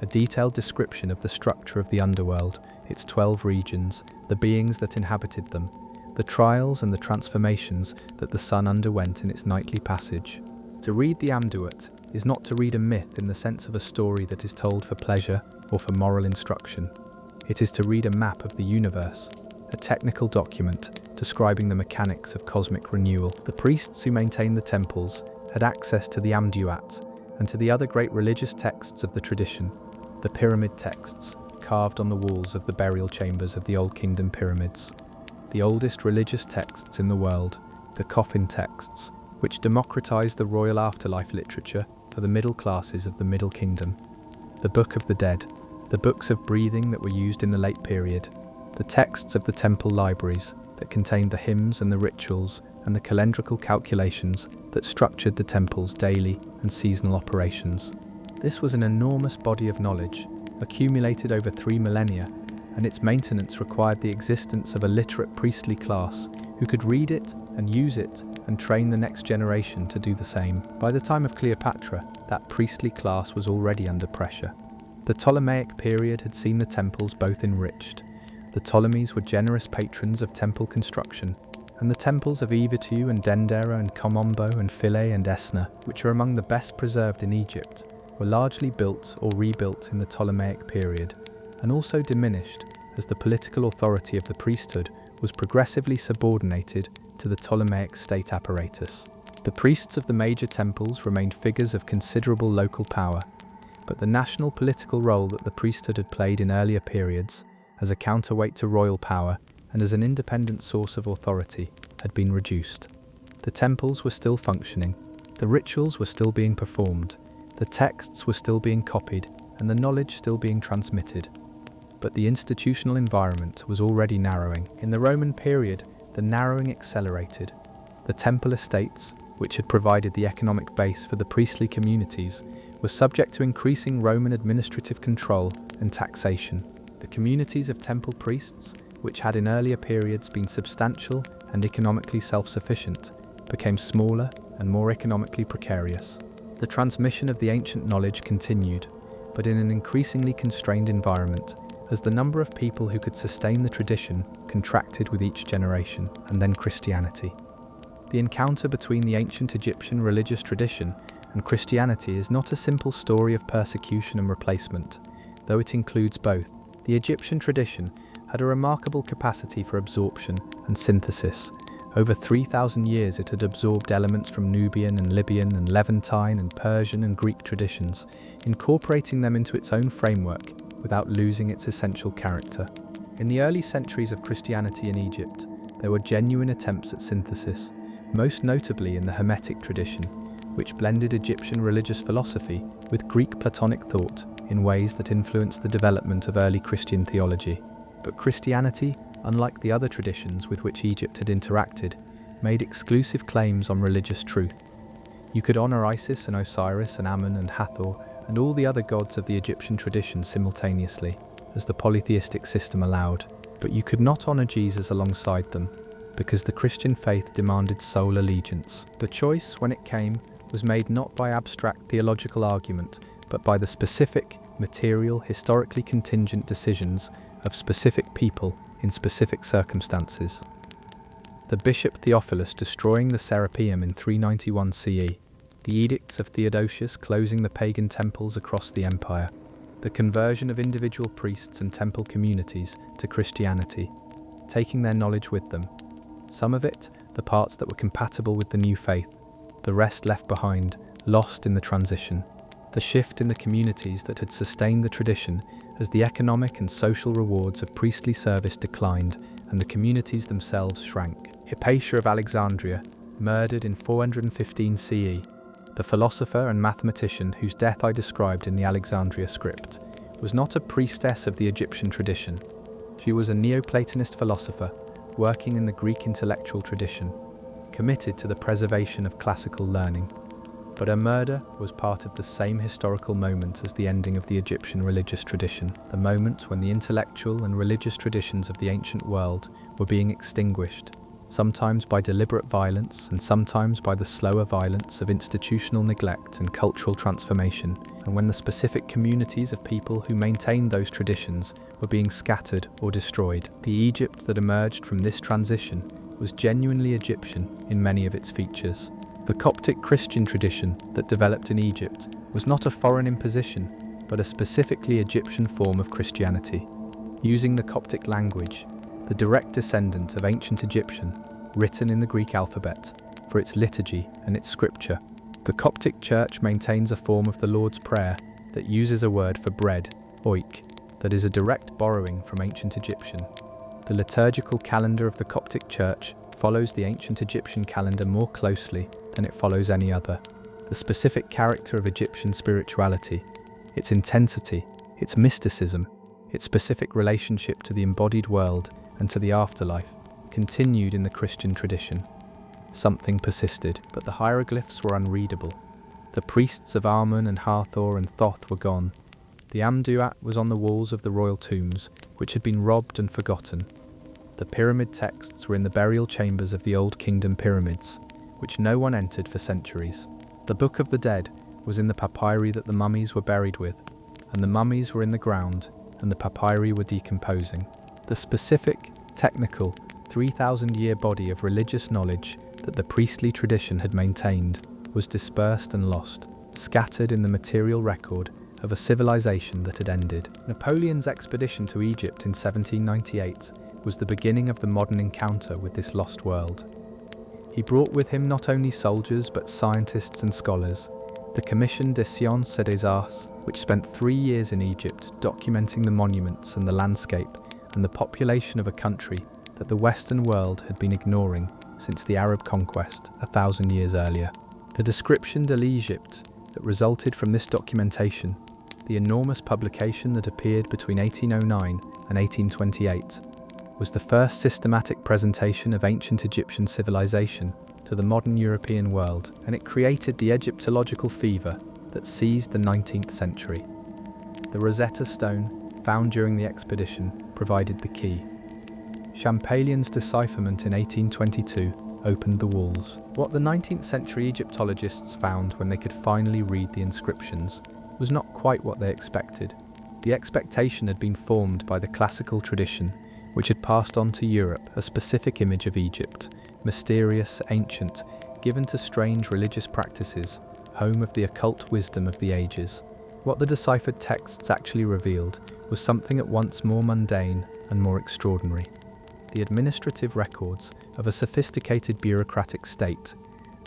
A detailed description of the structure of the underworld, its 12 regions, the beings that inhabited them, the trials and the transformations that the sun underwent in its nightly passage. To read the Amduat is not to read a myth in the sense of a story that is told for pleasure or for moral instruction. It is to read a map of the universe, a technical document describing the mechanics of cosmic renewal. The priests who maintained the temples had access to the Amduat and to the other great religious texts of the tradition, the pyramid texts carved on the walls of the burial chambers of the Old Kingdom pyramids, the oldest religious texts in the world, the coffin texts, which democratized the royal afterlife literature for the middle classes of the Middle Kingdom, the Book of the Dead, the books of breathing that were used in the late period, the texts of the temple libraries that contained the hymns and the rituals and the calendrical calculations that structured the temple's daily and seasonal operations. This was an enormous body of knowledge, accumulated over 3 millennia, and its maintenance required the existence of a literate priestly class who could read it and use it and train the next generation to do the same. By the time of Cleopatra, that priestly class was already under pressure. The Ptolemaic period had seen the temples both enriched. The Ptolemies were generous patrons of temple construction, and the temples of Evitu and Dendera and Komombo and Philae and Esna, which are among the best preserved in Egypt, were largely built or rebuilt in the Ptolemaic period, and also diminished as the political authority of the priesthood was progressively subordinated to the Ptolemaic state apparatus. The priests of the major temples remained figures of considerable local power, but the national political role that the priesthood had played in earlier periods, as a counterweight to royal power and as an independent source of authority, had been reduced. The temples were still functioning, the rituals were still being performed, the texts were still being copied, and the knowledge still being transmitted. But the institutional environment was already narrowing. In the Roman period, the narrowing accelerated. The temple estates, which had provided the economic base for the priestly communities, were subject to increasing Roman administrative control and taxation. The communities of temple priests, which had in earlier periods been substantial and economically self-sufficient, became smaller and more economically precarious. The transmission of the ancient knowledge continued, but in an increasingly constrained environment, as the number of people who could sustain the tradition contracted with each generation, and then Christianity. The encounter between the ancient Egyptian religious tradition and Christianity is not a simple story of persecution and replacement, though it includes both. The Egyptian tradition had a remarkable capacity for absorption and synthesis, Over 3,000 years it had absorbed elements from Nubian and Libyan and Levantine and Persian and Greek traditions, incorporating them into its own framework without losing its essential character. In the early centuries of Christianity in Egypt, there were genuine attempts at synthesis, most notably in the Hermetic tradition, which blended Egyptian religious philosophy with Greek Platonic thought in ways that influenced the development of early Christian theology. But Christianity, unlike the other traditions with which Egypt had interacted, made exclusive claims on religious truth. You could honor Isis and Osiris and Ammon and Hathor and all the other gods of the Egyptian tradition simultaneously, as the polytheistic system allowed, but you could not honor Jesus alongside them, because the Christian faith demanded sole allegiance. The choice, when it came, was made not by abstract theological argument, but by the specific, material, historically contingent decisions of specific people in specific circumstances. The bishop Theophilus destroying the Serapeum in 391 CE, the edicts of Theodosius closing the pagan temples across the empire, the conversion of individual priests and temple communities to Christianity, taking their knowledge with them. Some of it, the parts that were compatible with the new faith, the rest left behind, lost in the transition. The shift in the communities that had sustained the tradition as the economic and social rewards of priestly service declined and the communities themselves shrank. Hypatia of Alexandria, murdered in 415 CE, the philosopher and mathematician whose death I described in the Alexandria script, was not a priestess of the Egyptian tradition. She was a Neoplatonist philosopher, working in the Greek intellectual tradition, committed to the preservation of classical learning. But her murder was part of the same historical moment as the ending of the Egyptian religious tradition, the moment when the intellectual and religious traditions of the ancient world were being extinguished, sometimes by deliberate violence and sometimes by the slower violence of institutional neglect and cultural transformation, and when the specific communities of people who maintained those traditions were being scattered or destroyed. The Egypt that emerged from this transition was genuinely Egyptian in many of its features. The Coptic Christian tradition that developed in Egypt was not a foreign imposition, but a specifically Egyptian form of Christianity. Using the Coptic language, the direct descendant of ancient Egyptian, written in the Greek alphabet, for its liturgy and its scripture, the Coptic Church maintains a form of the Lord's Prayer that uses a word for bread, oik, that is a direct borrowing from ancient Egyptian. The liturgical calendar of the Coptic Church follows the ancient Egyptian calendar more closely than it follows any other. The specific character of Egyptian spirituality, its intensity, its mysticism, its specific relationship to the embodied world and to the afterlife, continued in the Christian tradition. Something persisted, but the hieroglyphs were unreadable. The priests of Ammon and Hathor and Thoth were gone. The Amduat was on the walls of the royal tombs, which had been robbed and forgotten. The pyramid texts were in the burial chambers of the Old Kingdom pyramids, which no one entered for centuries. The Book of the Dead was in the papyri that the mummies were buried with, and the mummies were in the ground, and the papyri were decomposing. The specific, technical, 3,000-year body of religious knowledge that the priestly tradition had maintained was dispersed and lost, scattered in the material record of a civilization that had ended. Napoleon's expedition to Egypt in 1798 was the beginning of the modern encounter with this lost world. He brought with him not only soldiers but scientists and scholars. The Commission des Sciences et des Arts, which spent 3 years in Egypt documenting the monuments and the landscape and the population of a country that the Western world had been ignoring since the Arab conquest 1,000 years earlier. The description de l'Egypte that resulted from this documentation, the enormous publication that appeared between 1809 and 1828, was the first systematic presentation of ancient Egyptian civilization to the modern European world, and it created the Egyptological fever that seized the 19th century. The Rosetta Stone, found during the expedition, provided the key. Champerlien's decipherment in 1822 opened the walls. What the 19th century Egyptologists found when they could finally read the inscriptions was not quite what they expected. The expectation had been formed by the classical tradition, which had passed on to Europe a specific image of Egypt, mysterious, ancient, given to strange religious practices, home of the occult wisdom of the ages. What the deciphered texts actually revealed was something at once more mundane and more extraordinary. the administrative records of a sophisticated bureaucratic state,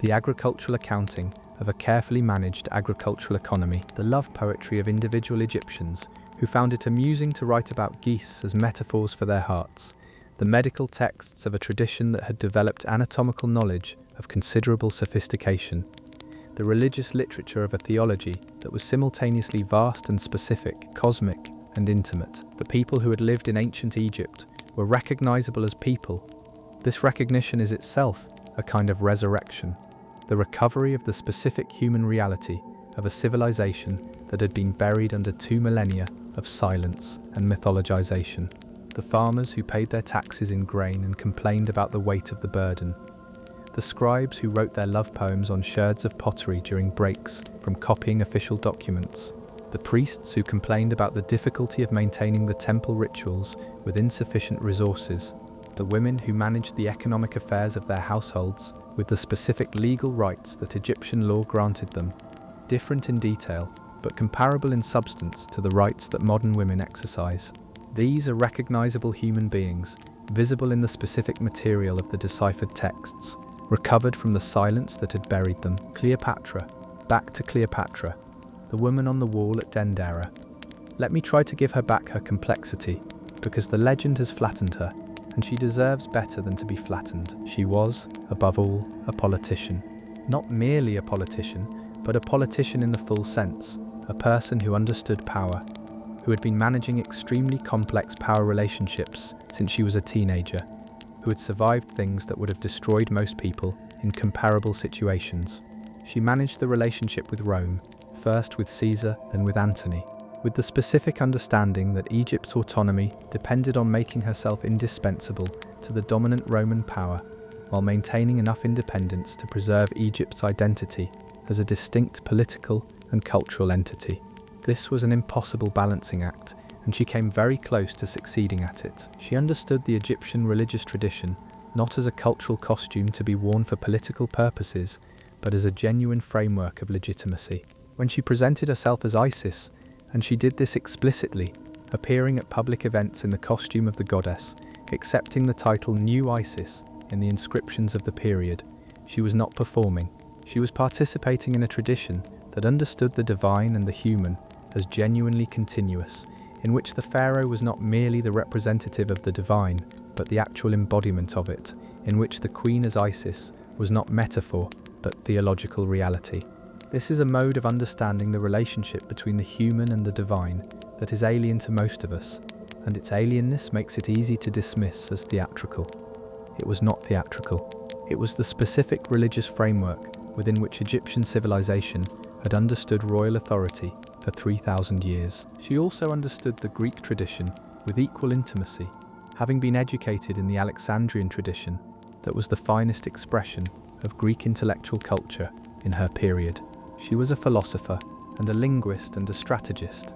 the agricultural accounting of a carefully managed agricultural economy, the love poetry of individual Egyptians who found it amusing to write about geese as metaphors for their hearts, the medical texts of a tradition that had developed anatomical knowledge of considerable sophistication, the religious literature of a theology that was simultaneously vast and specific, cosmic and intimate. The people who had lived in ancient Egypt were recognizable as people. This recognition is itself a kind of resurrection, the recovery of the specific human reality of a civilization that had been buried under 2 millennia of silence and mythologization. The farmers who paid their taxes in grain and complained about the weight of the burden. The scribes who wrote their love poems on sherds of pottery during breaks from copying official documents. The priests who complained about the difficulty of maintaining the temple rituals with insufficient resources. The women who managed the economic affairs of their households with the specific legal rights that Egyptian law granted them, different in detail, but comparable in substance to the rights that modern women exercise. These are recognizable human beings, visible in the specific material of the deciphered texts, recovered from the silence that had buried them. Cleopatra, back to Cleopatra, the woman on the wall at Dendera. Let me try to give her back her complexity, because the legend has flattened her, and she deserves better than to be flattened. She was, above all, a politician. Not merely a politician, but a politician in the full sense, a person who understood power, who had been managing extremely complex power relationships since she was a teenager, who had survived things that would have destroyed most people in comparable situations. She managed the relationship with Rome, first with Caesar, then with Antony, with the specific understanding that Egypt's autonomy depended on making herself indispensable to the dominant Roman power, while maintaining enough independence to preserve Egypt's identity as a distinct political and cultural entity. This was an impossible balancing act, and she came very close to succeeding at it. She understood the Egyptian religious tradition not as a cultural costume to be worn for political purposes, but as a genuine framework of legitimacy. When she presented herself as Isis, and she did this explicitly, appearing at public events in the costume of the goddess, accepting the title New Isis in the inscriptions of the period, she was not performing. She was participating in a tradition that understood the divine and the human as genuinely continuous, in which the pharaoh was not merely the representative of the divine, but the actual embodiment of it, in which the queen as Isis was not metaphor, but theological reality. This is a mode of understanding the relationship between the human and the divine that is alien to most of us, and its alienness makes it easy to dismiss as theatrical. It was not theatrical. It was the specific religious framework within which Egyptian civilization had understood royal authority for 3,000 years. She also understood the Greek tradition with equal intimacy, having been educated in the Alexandrian tradition that was the finest expression of Greek intellectual culture in her period. She was a philosopher and a linguist and a strategist,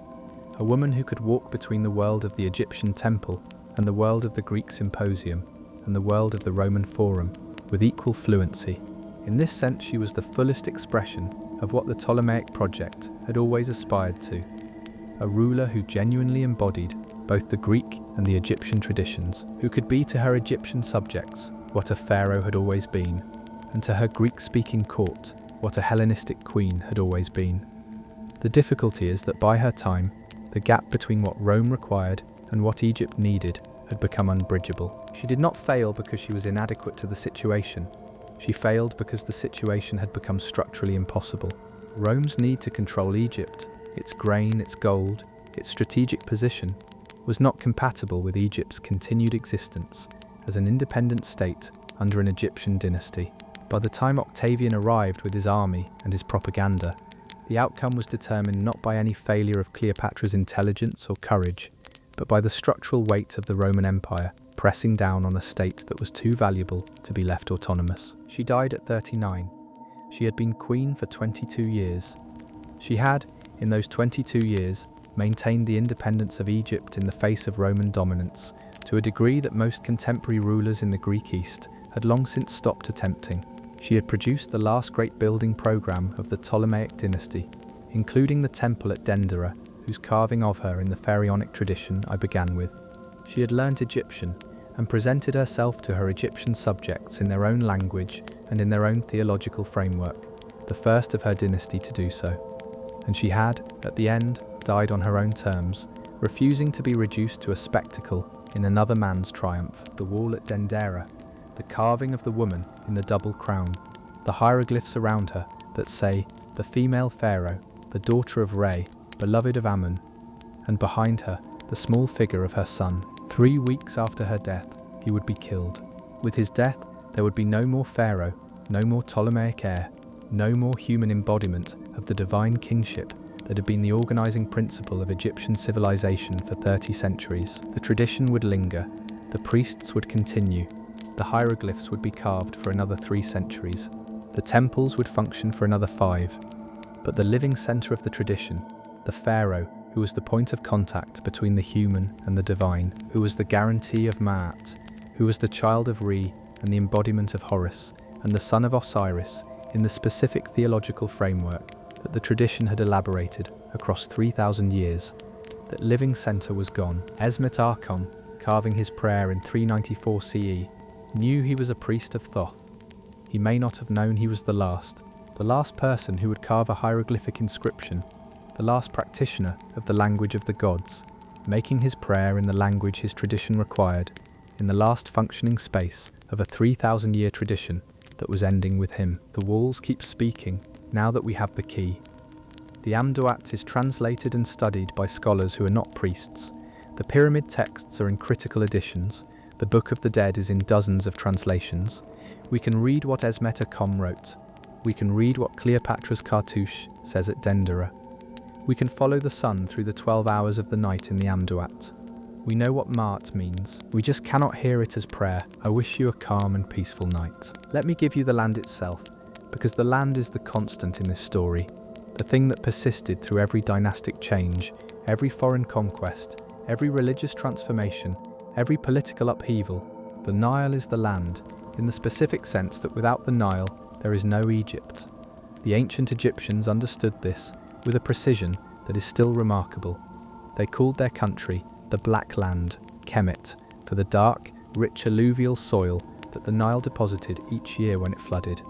a woman who could walk between the world of the Egyptian temple and the world of the Greek symposium and the world of the Roman forum with equal fluency. In this sense, she was the fullest expression of what the Ptolemaic project had always aspired to, a ruler who genuinely embodied both the Greek and the Egyptian traditions, who could be to her Egyptian subjects what a pharaoh had always been, and to her Greek-speaking court what a Hellenistic queen had always been. The difficulty is that by her time, the gap between what Rome required and what Egypt needed had become unbridgeable. She did not fail because she was inadequate to the situation. She failed because the situation had become structurally impossible. Rome's need to control Egypt, its grain, its gold, its strategic position, was not compatible with Egypt's continued existence as an independent state under an Egyptian dynasty. By the time Octavian arrived with his army and his propaganda, the outcome was determined not by any failure of Cleopatra's intelligence or courage, but by the structural weight of the Roman Empire pressing down on a state that was too valuable to be left autonomous. She died at 39. She had been queen for 22 years. She had, in those 22 years, maintained the independence of Egypt in the face of Roman dominance, to a degree that most contemporary rulers in the Greek East had long since stopped attempting. She had produced the last great building program of the Ptolemaic dynasty, including the temple at Dendera, whose carving of her in the pharaonic tradition I began with. She had learnt Egyptian and presented herself to her Egyptian subjects in their own language and in their own theological framework, the first of her dynasty to do so. And she had, at the end, died on her own terms, refusing to be reduced to a spectacle in another man's triumph. The wall at Dendera, the carving of the woman in the double crown, the hieroglyphs around her that say, the female pharaoh, the daughter of Re, beloved of Ammon, and behind her, the small figure of her son. 3 weeks after her death, he would be killed. With his death, there would be no more pharaoh, no more Ptolemaic heir, no more human embodiment of the divine kingship that had been the organizing principle of Egyptian civilization for 30 centuries. The tradition would linger, the priests would continue, the hieroglyphs would be carved for another 3 centuries, the temples would function for another 5. But the living center of the tradition, the pharaoh, who was the point of contact between the human and the divine, who was the guarantee of Ma'at, who was the child of Re and the embodiment of Horus, and the son of Osiris, in the specific theological framework that the tradition had elaborated across 3,000 years, that living center was gone. Esmet-Arkon, carving his prayer in 394 CE, knew he was a priest of Thoth. He may not have known he was the last person who would carve a hieroglyphic inscription, the last practitioner of the language of the gods, making his prayer in the language his tradition required, in the last functioning space of a 3,000-year tradition that was ending with him. The walls keep speaking, now that we have the key. The Amduat is translated and studied by scholars who are not priests. The pyramid texts are in critical editions. The Book of the Dead is in dozens of translations. We can read what Esmet-Arkon wrote. We can read what Cleopatra's cartouche says at Dendera. We can follow the sun through the 12 hours of the night in the Amduat. We know what Ma'at means. We just cannot hear it as prayer. I wish you a calm and peaceful night. Let me give you the land itself, because the land is the constant in this story, the thing that persisted through every dynastic change, every foreign conquest, every religious transformation, every political upheaval. The Nile is the land, in the specific sense that without the Nile, there is no Egypt. The ancient Egyptians understood this with a precision that is still remarkable. They called their country the Black Land, Kemet, for the dark, rich alluvial soil that the Nile deposited each year when it flooded.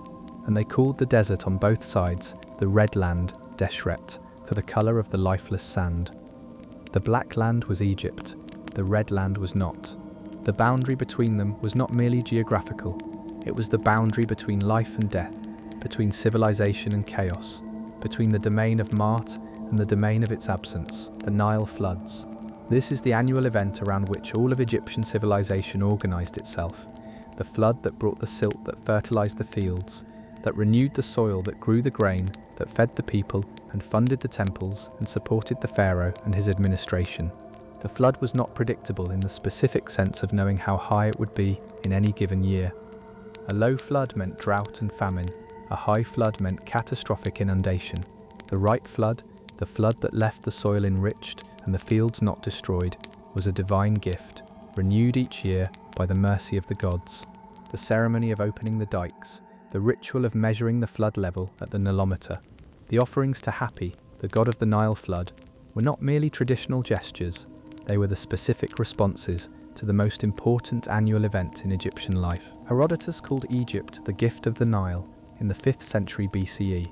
And they called the desert on both sides the Red Land, Deshret, for the colour of the lifeless sand. The Black Land was Egypt, the Red Land was not. The boundary between them was not merely geographical, it was the boundary between life and death, between civilization and chaos, between the domain of Ma'at and the domain of its absence, the Nile floods. This is the annual event around which all of Egyptian civilization organized itself, the flood that brought the silt that fertilized the fields, that renewed the soil that grew the grain, that fed the people and funded the temples and supported the pharaoh and his administration. The flood was not predictable in the specific sense of knowing how high it would be in any given year. A low flood meant drought and famine. A high flood meant catastrophic inundation. The right flood, the flood that left the soil enriched and the fields not destroyed, was a divine gift, renewed each year by the mercy of the gods. The ceremony of opening the dikes, the ritual of measuring the flood level at the Nilometer, the offerings to Hapi, the god of the Nile flood, were not merely traditional gestures, they were the specific responses to the most important annual event in Egyptian life. Herodotus called Egypt the gift of the Nile in the 5th century BCE.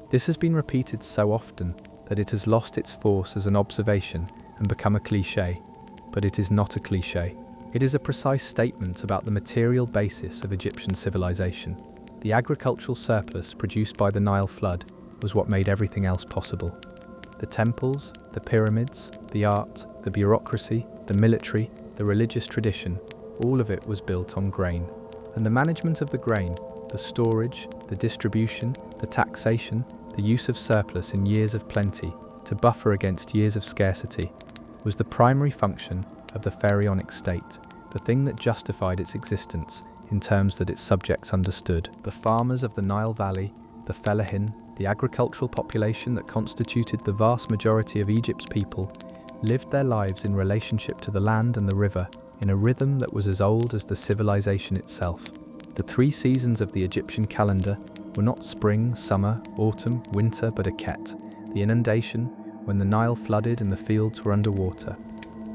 This has been repeated so often that it has lost its force as an observation and become a cliché. But it is not a cliché. It is a precise statement about the material basis of Egyptian civilization. The agricultural surplus produced by the Nile flood was what made everything else possible. The temples, the pyramids, the art, the bureaucracy, the military, the religious tradition, all of it was built on grain. And the management of the grain, the storage, the distribution, the taxation, the use of surplus in years of plenty to buffer against years of scarcity, was the primary function of the pharaonic state, the thing that justified its existence in terms that its subjects understood. The farmers of the Nile Valley, the fellahin, the agricultural population that constituted the vast majority of Egypt's people, lived their lives in relationship to the land and the river in a rhythm that was as old as the civilization itself. The 3 seasons of the Egyptian calendar were not spring, summer, autumn, winter, but a ket, the inundation, when the Nile flooded and the fields were underwater.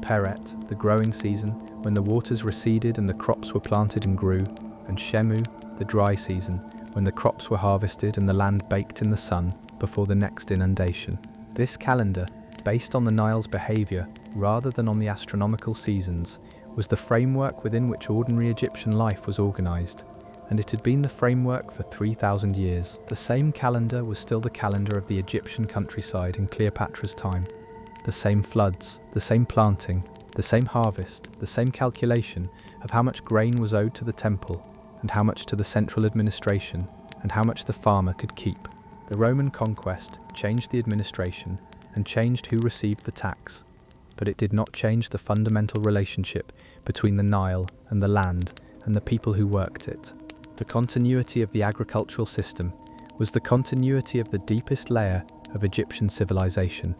Peret, the growing season, when the waters receded and the crops were planted and grew, and Shemu, the dry season, when the crops were harvested and the land baked in the sun before the next inundation. This calendar, based on the Nile's behavior rather than on the astronomical seasons, was the framework within which ordinary Egyptian life was organized, and it had been the framework for 3,000 years. The same calendar was still the calendar of the Egyptian countryside in Cleopatra's time. The same floods, the same planting, the same harvest, the same calculation of how much grain was owed to the temple, and how much to the central administration, and how much the farmer could keep. The Roman conquest changed the administration and changed who received the tax, but it did not change the fundamental relationship between the Nile and the land and the people who worked it. The continuity of the agricultural system was the continuity of the deepest layer of Egyptian civilization,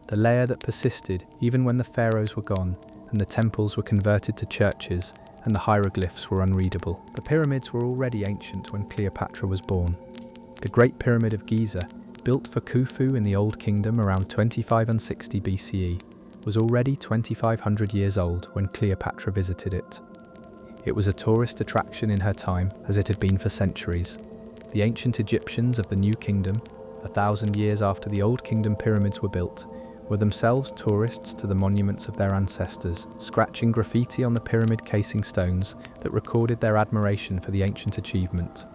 the layer that persisted even when the pharaohs were gone and the temples were converted to churches and the hieroglyphs were unreadable. The pyramids were already ancient when Cleopatra was born. The Great Pyramid of Giza, built for Khufu in the Old Kingdom around 2560 BCE, was already 2,500 years old when Cleopatra visited it. It was a tourist attraction in her time, as it had been for centuries. The ancient Egyptians of the New Kingdom, 1,000 years after the Old Kingdom pyramids were built, were themselves tourists to the monuments of their ancestors, scratching graffiti on the pyramid casing stones that recorded their admiration for the ancient achievement.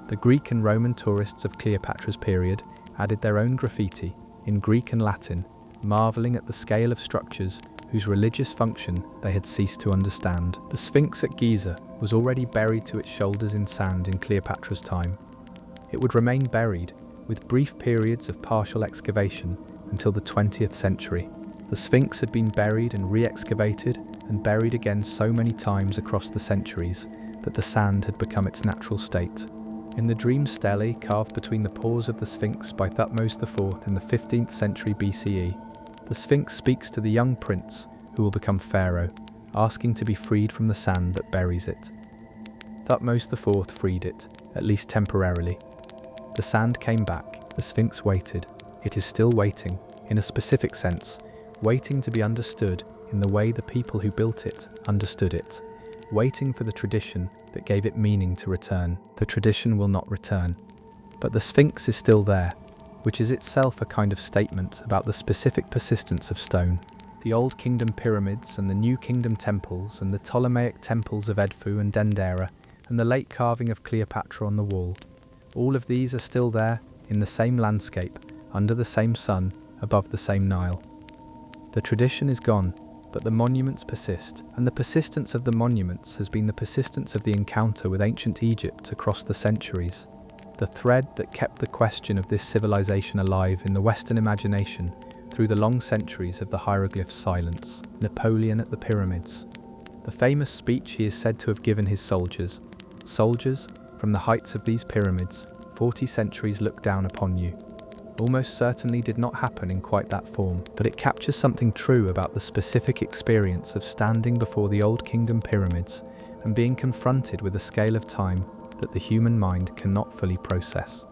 The Greek and Roman tourists of Cleopatra's period added their own graffiti, in Greek and Latin, marveling at the scale of structures whose religious function they had ceased to understand. The Sphinx at Giza was already buried to its shoulders in sand in Cleopatra's time. It would remain buried, with brief periods of partial excavation, until the 20th century. The Sphinx had been buried and re-excavated and buried again so many times across the centuries that the sand had become its natural state. In the dream stele carved between the paws of the Sphinx by Thutmose IV in the 15th century BCE, the Sphinx speaks to the young prince who will become pharaoh, asking to be freed from the sand that buries it. Thutmose IV freed it, at least temporarily. The sand came back, the Sphinx waited. It is still waiting, in a specific sense, waiting to be understood in the way the people who built it understood it, waiting for the tradition that gave it meaning to return. The tradition will not return, but the Sphinx is still there, which is itself a kind of statement about the specific persistence of stone. The Old Kingdom pyramids and the New Kingdom temples and the Ptolemaic temples of Edfu and Dendera and the late carving of Cleopatra on the wall, all of these are still there, in the same landscape, under the same sun, above the same Nile. The tradition is gone, but the monuments persist, and the persistence of the monuments has been the persistence of the encounter with ancient Egypt across the centuries, the thread that kept the question of this civilization alive in the Western imagination through the long centuries of the hieroglyphs' silence. Napoleon at the pyramids. The famous speech he is said to have given his soldiers: "Soldiers, from the heights of these pyramids, 40 centuries look down upon you," almost certainly did not happen in quite that form, but it captures something true about the specific experience of standing before the Old Kingdom pyramids and being confronted with a scale of time that the human mind cannot fully process.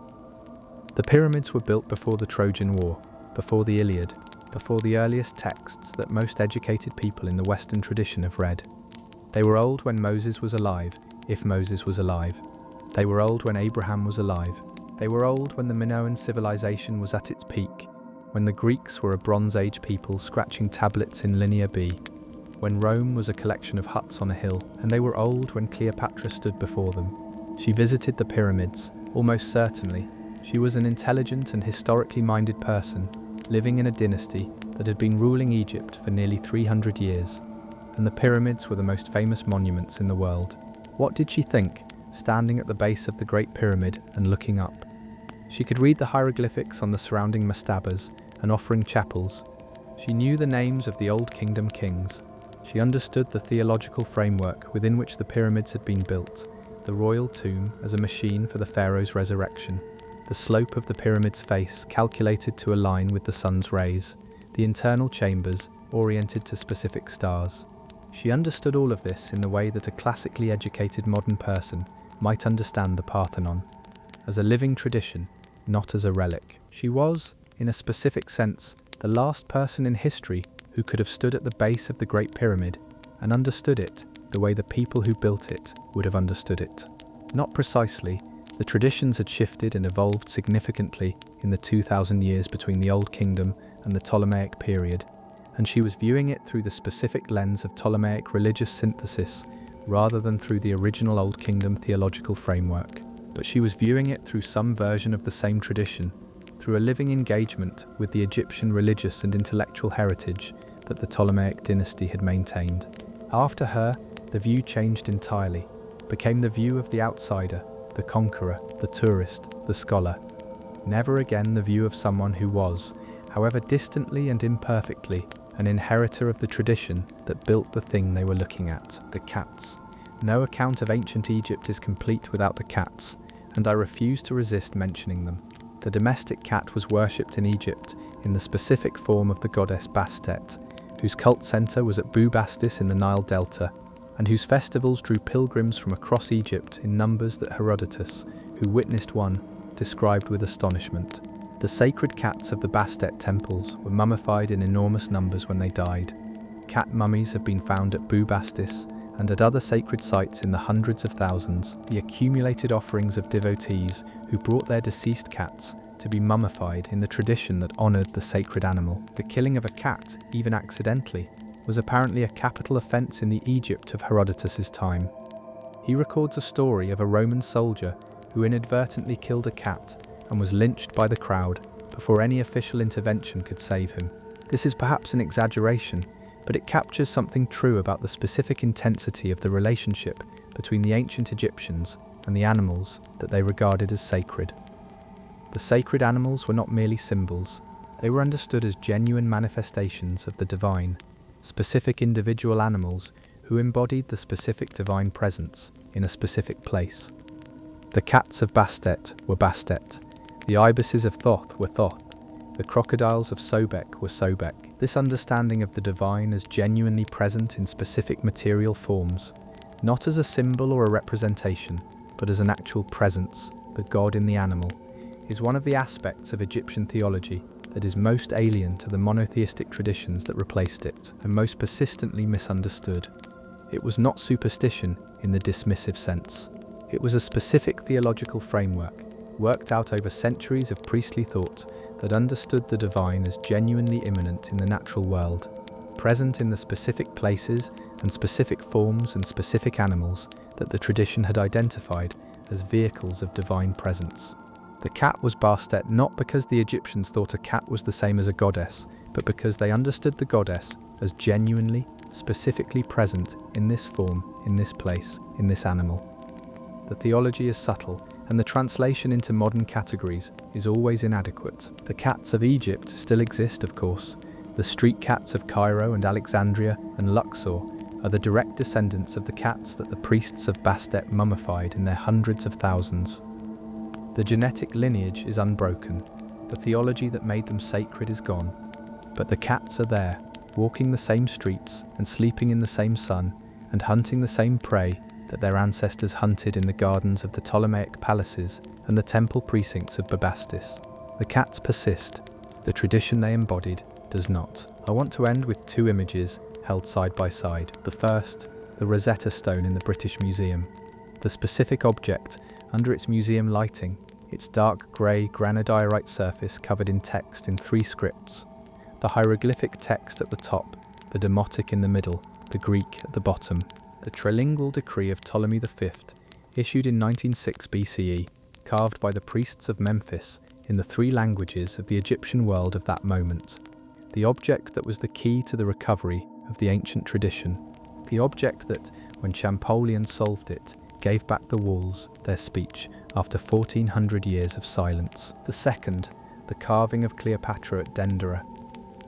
The pyramids were built before the Trojan War, before the Iliad, before the earliest texts that most educated people in the Western tradition have read. They were old when Moses was alive, if Moses was alive. They were old when Abraham was alive. They were old when the Minoan civilization was at its peak, when the Greeks were a Bronze Age people scratching tablets in Linear B, when Rome was a collection of huts on a hill, and they were old when Cleopatra stood before them. She visited the pyramids, almost certainly. She was an intelligent and historically minded person, living in a dynasty that had been ruling Egypt for nearly 300 years, and the pyramids were the most famous monuments in the world. What did she think, standing at the base of the Great Pyramid and looking up? She could read the hieroglyphics on the surrounding mastabas and offering chapels. She knew the names of the Old Kingdom kings. She understood the theological framework within which the pyramids had been built, the royal tomb as a machine for the pharaoh's resurrection, the slope of the pyramid's face calculated to align with the sun's rays, the internal chambers oriented to specific stars. She understood all of this in the way that a classically educated modern person might understand the Parthenon, as a living tradition, not as a relic. She was, in a specific sense, the last person in history who could have stood at the base of the Great Pyramid and understood it the way the people who built it would have understood it. Not precisely, the traditions had shifted and evolved significantly in the 2,000 years between the Old Kingdom and the Ptolemaic period, and she was viewing it through the specific lens of Ptolemaic religious synthesis rather than through the original Old Kingdom theological framework. But she was viewing it through some version of the same tradition, through a living engagement with the Egyptian religious and intellectual heritage that the Ptolemaic dynasty had maintained. After her, the view changed entirely, became the view of the outsider, the conqueror, the tourist, the scholar. Never again the view of someone who was, however distantly and imperfectly, an inheritor of the tradition that built the thing they were looking at, the cats. No account of ancient Egypt is complete without the cats, and I refuse to resist mentioning them. The domestic cat was worshipped in Egypt in the specific form of the goddess Bastet, whose cult centre was at Bubastis in the Nile Delta, and whose festivals drew pilgrims from across Egypt in numbers that Herodotus, who witnessed one, described with astonishment. The sacred cats of the Bastet temples were mummified in enormous numbers when they died. Cat mummies have been found at Bubastis and at other sacred sites in the hundreds of thousands, the accumulated offerings of devotees who brought their deceased cats to be mummified in the tradition that honoured the sacred animal. The killing of a cat, even accidentally, was apparently a capital offence in the Egypt of Herodotus's time. He records a story of a Roman soldier who inadvertently killed a cat and was lynched by the crowd before any official intervention could save him. This is perhaps an exaggeration, but it captures something true about the specific intensity of the relationship between the ancient Egyptians and the animals that they regarded as sacred. The sacred animals were not merely symbols, they were understood as genuine manifestations of the divine, specific individual animals who embodied the specific divine presence in a specific place. The cats of Bastet were Bastet, the ibises of Thoth were Thoth, the crocodiles of Sobek were Sobek. This understanding of the divine as genuinely present in specific material forms, not as a symbol or a representation, but as an actual presence, the god in the animal, is one of the aspects of Egyptian theology that is most alien to the monotheistic traditions that replaced it, and most persistently misunderstood. It was not superstition in the dismissive sense. It was a specific theological framework, worked out over centuries of priestly thought that understood the divine as genuinely immanent in the natural world, present in the specific places and specific forms and specific animals that the tradition had identified as vehicles of divine presence. The cat was Bastet not because the Egyptians thought a cat was the same as a goddess, but because they understood the goddess as genuinely, specifically present in this form, in this place, in this animal. The theology is subtle, and the translation into modern categories is always inadequate. The cats of Egypt still exist, of course. The street cats of Cairo and Alexandria and Luxor are the direct descendants of the cats that the priests of Bastet mummified in their hundreds of thousands. The genetic lineage is unbroken. The theology that made them sacred is gone. But the cats are there, walking the same streets and sleeping in the same sun and hunting the same prey that their ancestors hunted in the gardens of the Ptolemaic palaces and the temple precincts of Bubastis. The cats persist. The tradition they embodied does not. I want to end with two images held side by side. The first, the Rosetta Stone in the British Museum. The specific object under its museum lighting, its dark grey granodiorite surface covered in text in 3 scripts. The hieroglyphic text at the top, the Demotic in the middle, the Greek at the bottom. The trilingual decree of Ptolemy V, issued in 1906 BCE, carved by the priests of Memphis in the 3 languages of the Egyptian world of that moment. The object that was the key to the recovery of the ancient tradition. The object that, when Champollion solved it, gave back the walls their speech after 1400 years of silence. The second, the carving of Cleopatra at Dendera.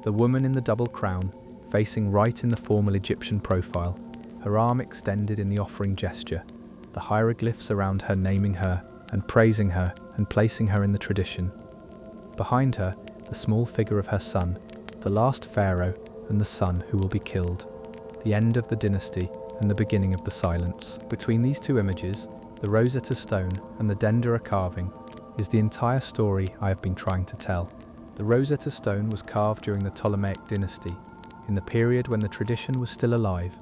The woman in the double crown, facing right in the formal Egyptian profile, her arm extended in the offering gesture, the hieroglyphs around her naming her and praising her and placing her in the tradition. Behind her, the small figure of her son, the last pharaoh and the son who will be killed, the end of the dynasty and the beginning of the silence. Between these 2 images, the Rosetta Stone and the Dendera carving, is the entire story I have been trying to tell. The Rosetta Stone was carved during the Ptolemaic dynasty. in the period when the tradition was still alive,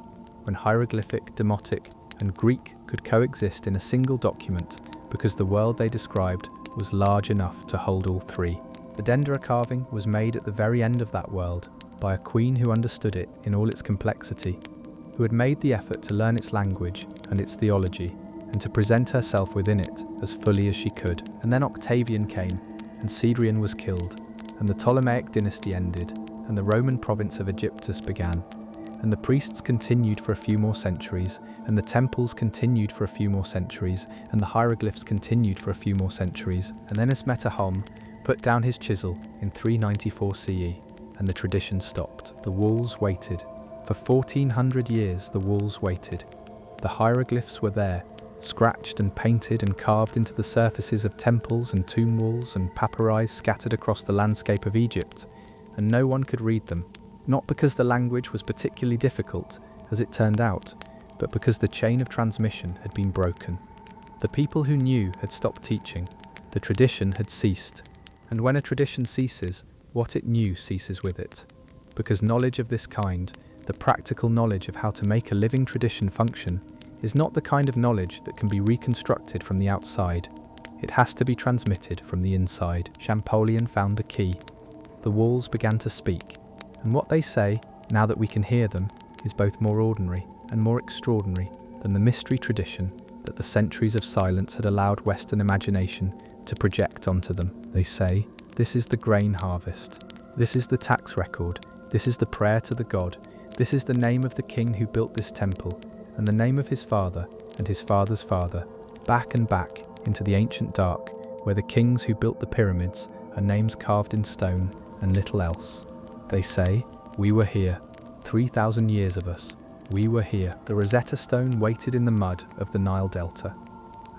when hieroglyphic, demotic, and Greek could coexist in a single document because the world they described was large enough to hold all three. The Dendera carving was made at the very end of that world by a queen who understood it in all its complexity, who had made the effort to learn its language and its theology, and to present herself within it as fully as she could. And then Octavian came, and Cedrian was killed, and the Ptolemaic dynasty ended, and the Roman province of Egyptus began. And the priests continued for a few more centuries, and the temples continued for a few more centuries, and the hieroglyphs continued for a few more centuries. And then Asmetahom put down his chisel in 394 CE, and the tradition stopped. The walls waited. For 1400 years the walls waited. The hieroglyphs were there, scratched and painted and carved into the surfaces of temples and tomb walls and papyri scattered across the landscape of Egypt, and no one could read them, not because the language was particularly difficult, as it turned out, but because the chain of transmission had been broken. The people who knew had stopped teaching. The tradition had ceased. And when a tradition ceases, what it knew ceases with it. Because knowledge of this kind, the practical knowledge of how to make a living tradition function, is not the kind of knowledge that can be reconstructed from the outside. It has to be transmitted from the inside. Champollion found the key. The walls began to speak, and what they say, now that we can hear them, is both more ordinary and more extraordinary than the mystery tradition that the centuries of silence had allowed Western imagination to project onto them. They say, this is the grain harvest. This is the tax record. This is the prayer to the god. This is the name of the king who built this temple, and the name of his father and his father's father, back and back into the ancient dark, where the kings who built the pyramids are names carved in stone and little else. They say, we were here, 3,000 years of us, we were here. The Rosetta Stone waited in the mud of the Nile Delta.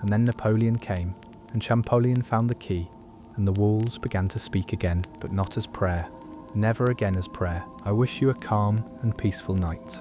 And then Napoleon came, and Champollion found the key, and the walls began to speak again, but not as prayer, never again as prayer. I wish you a calm and peaceful night.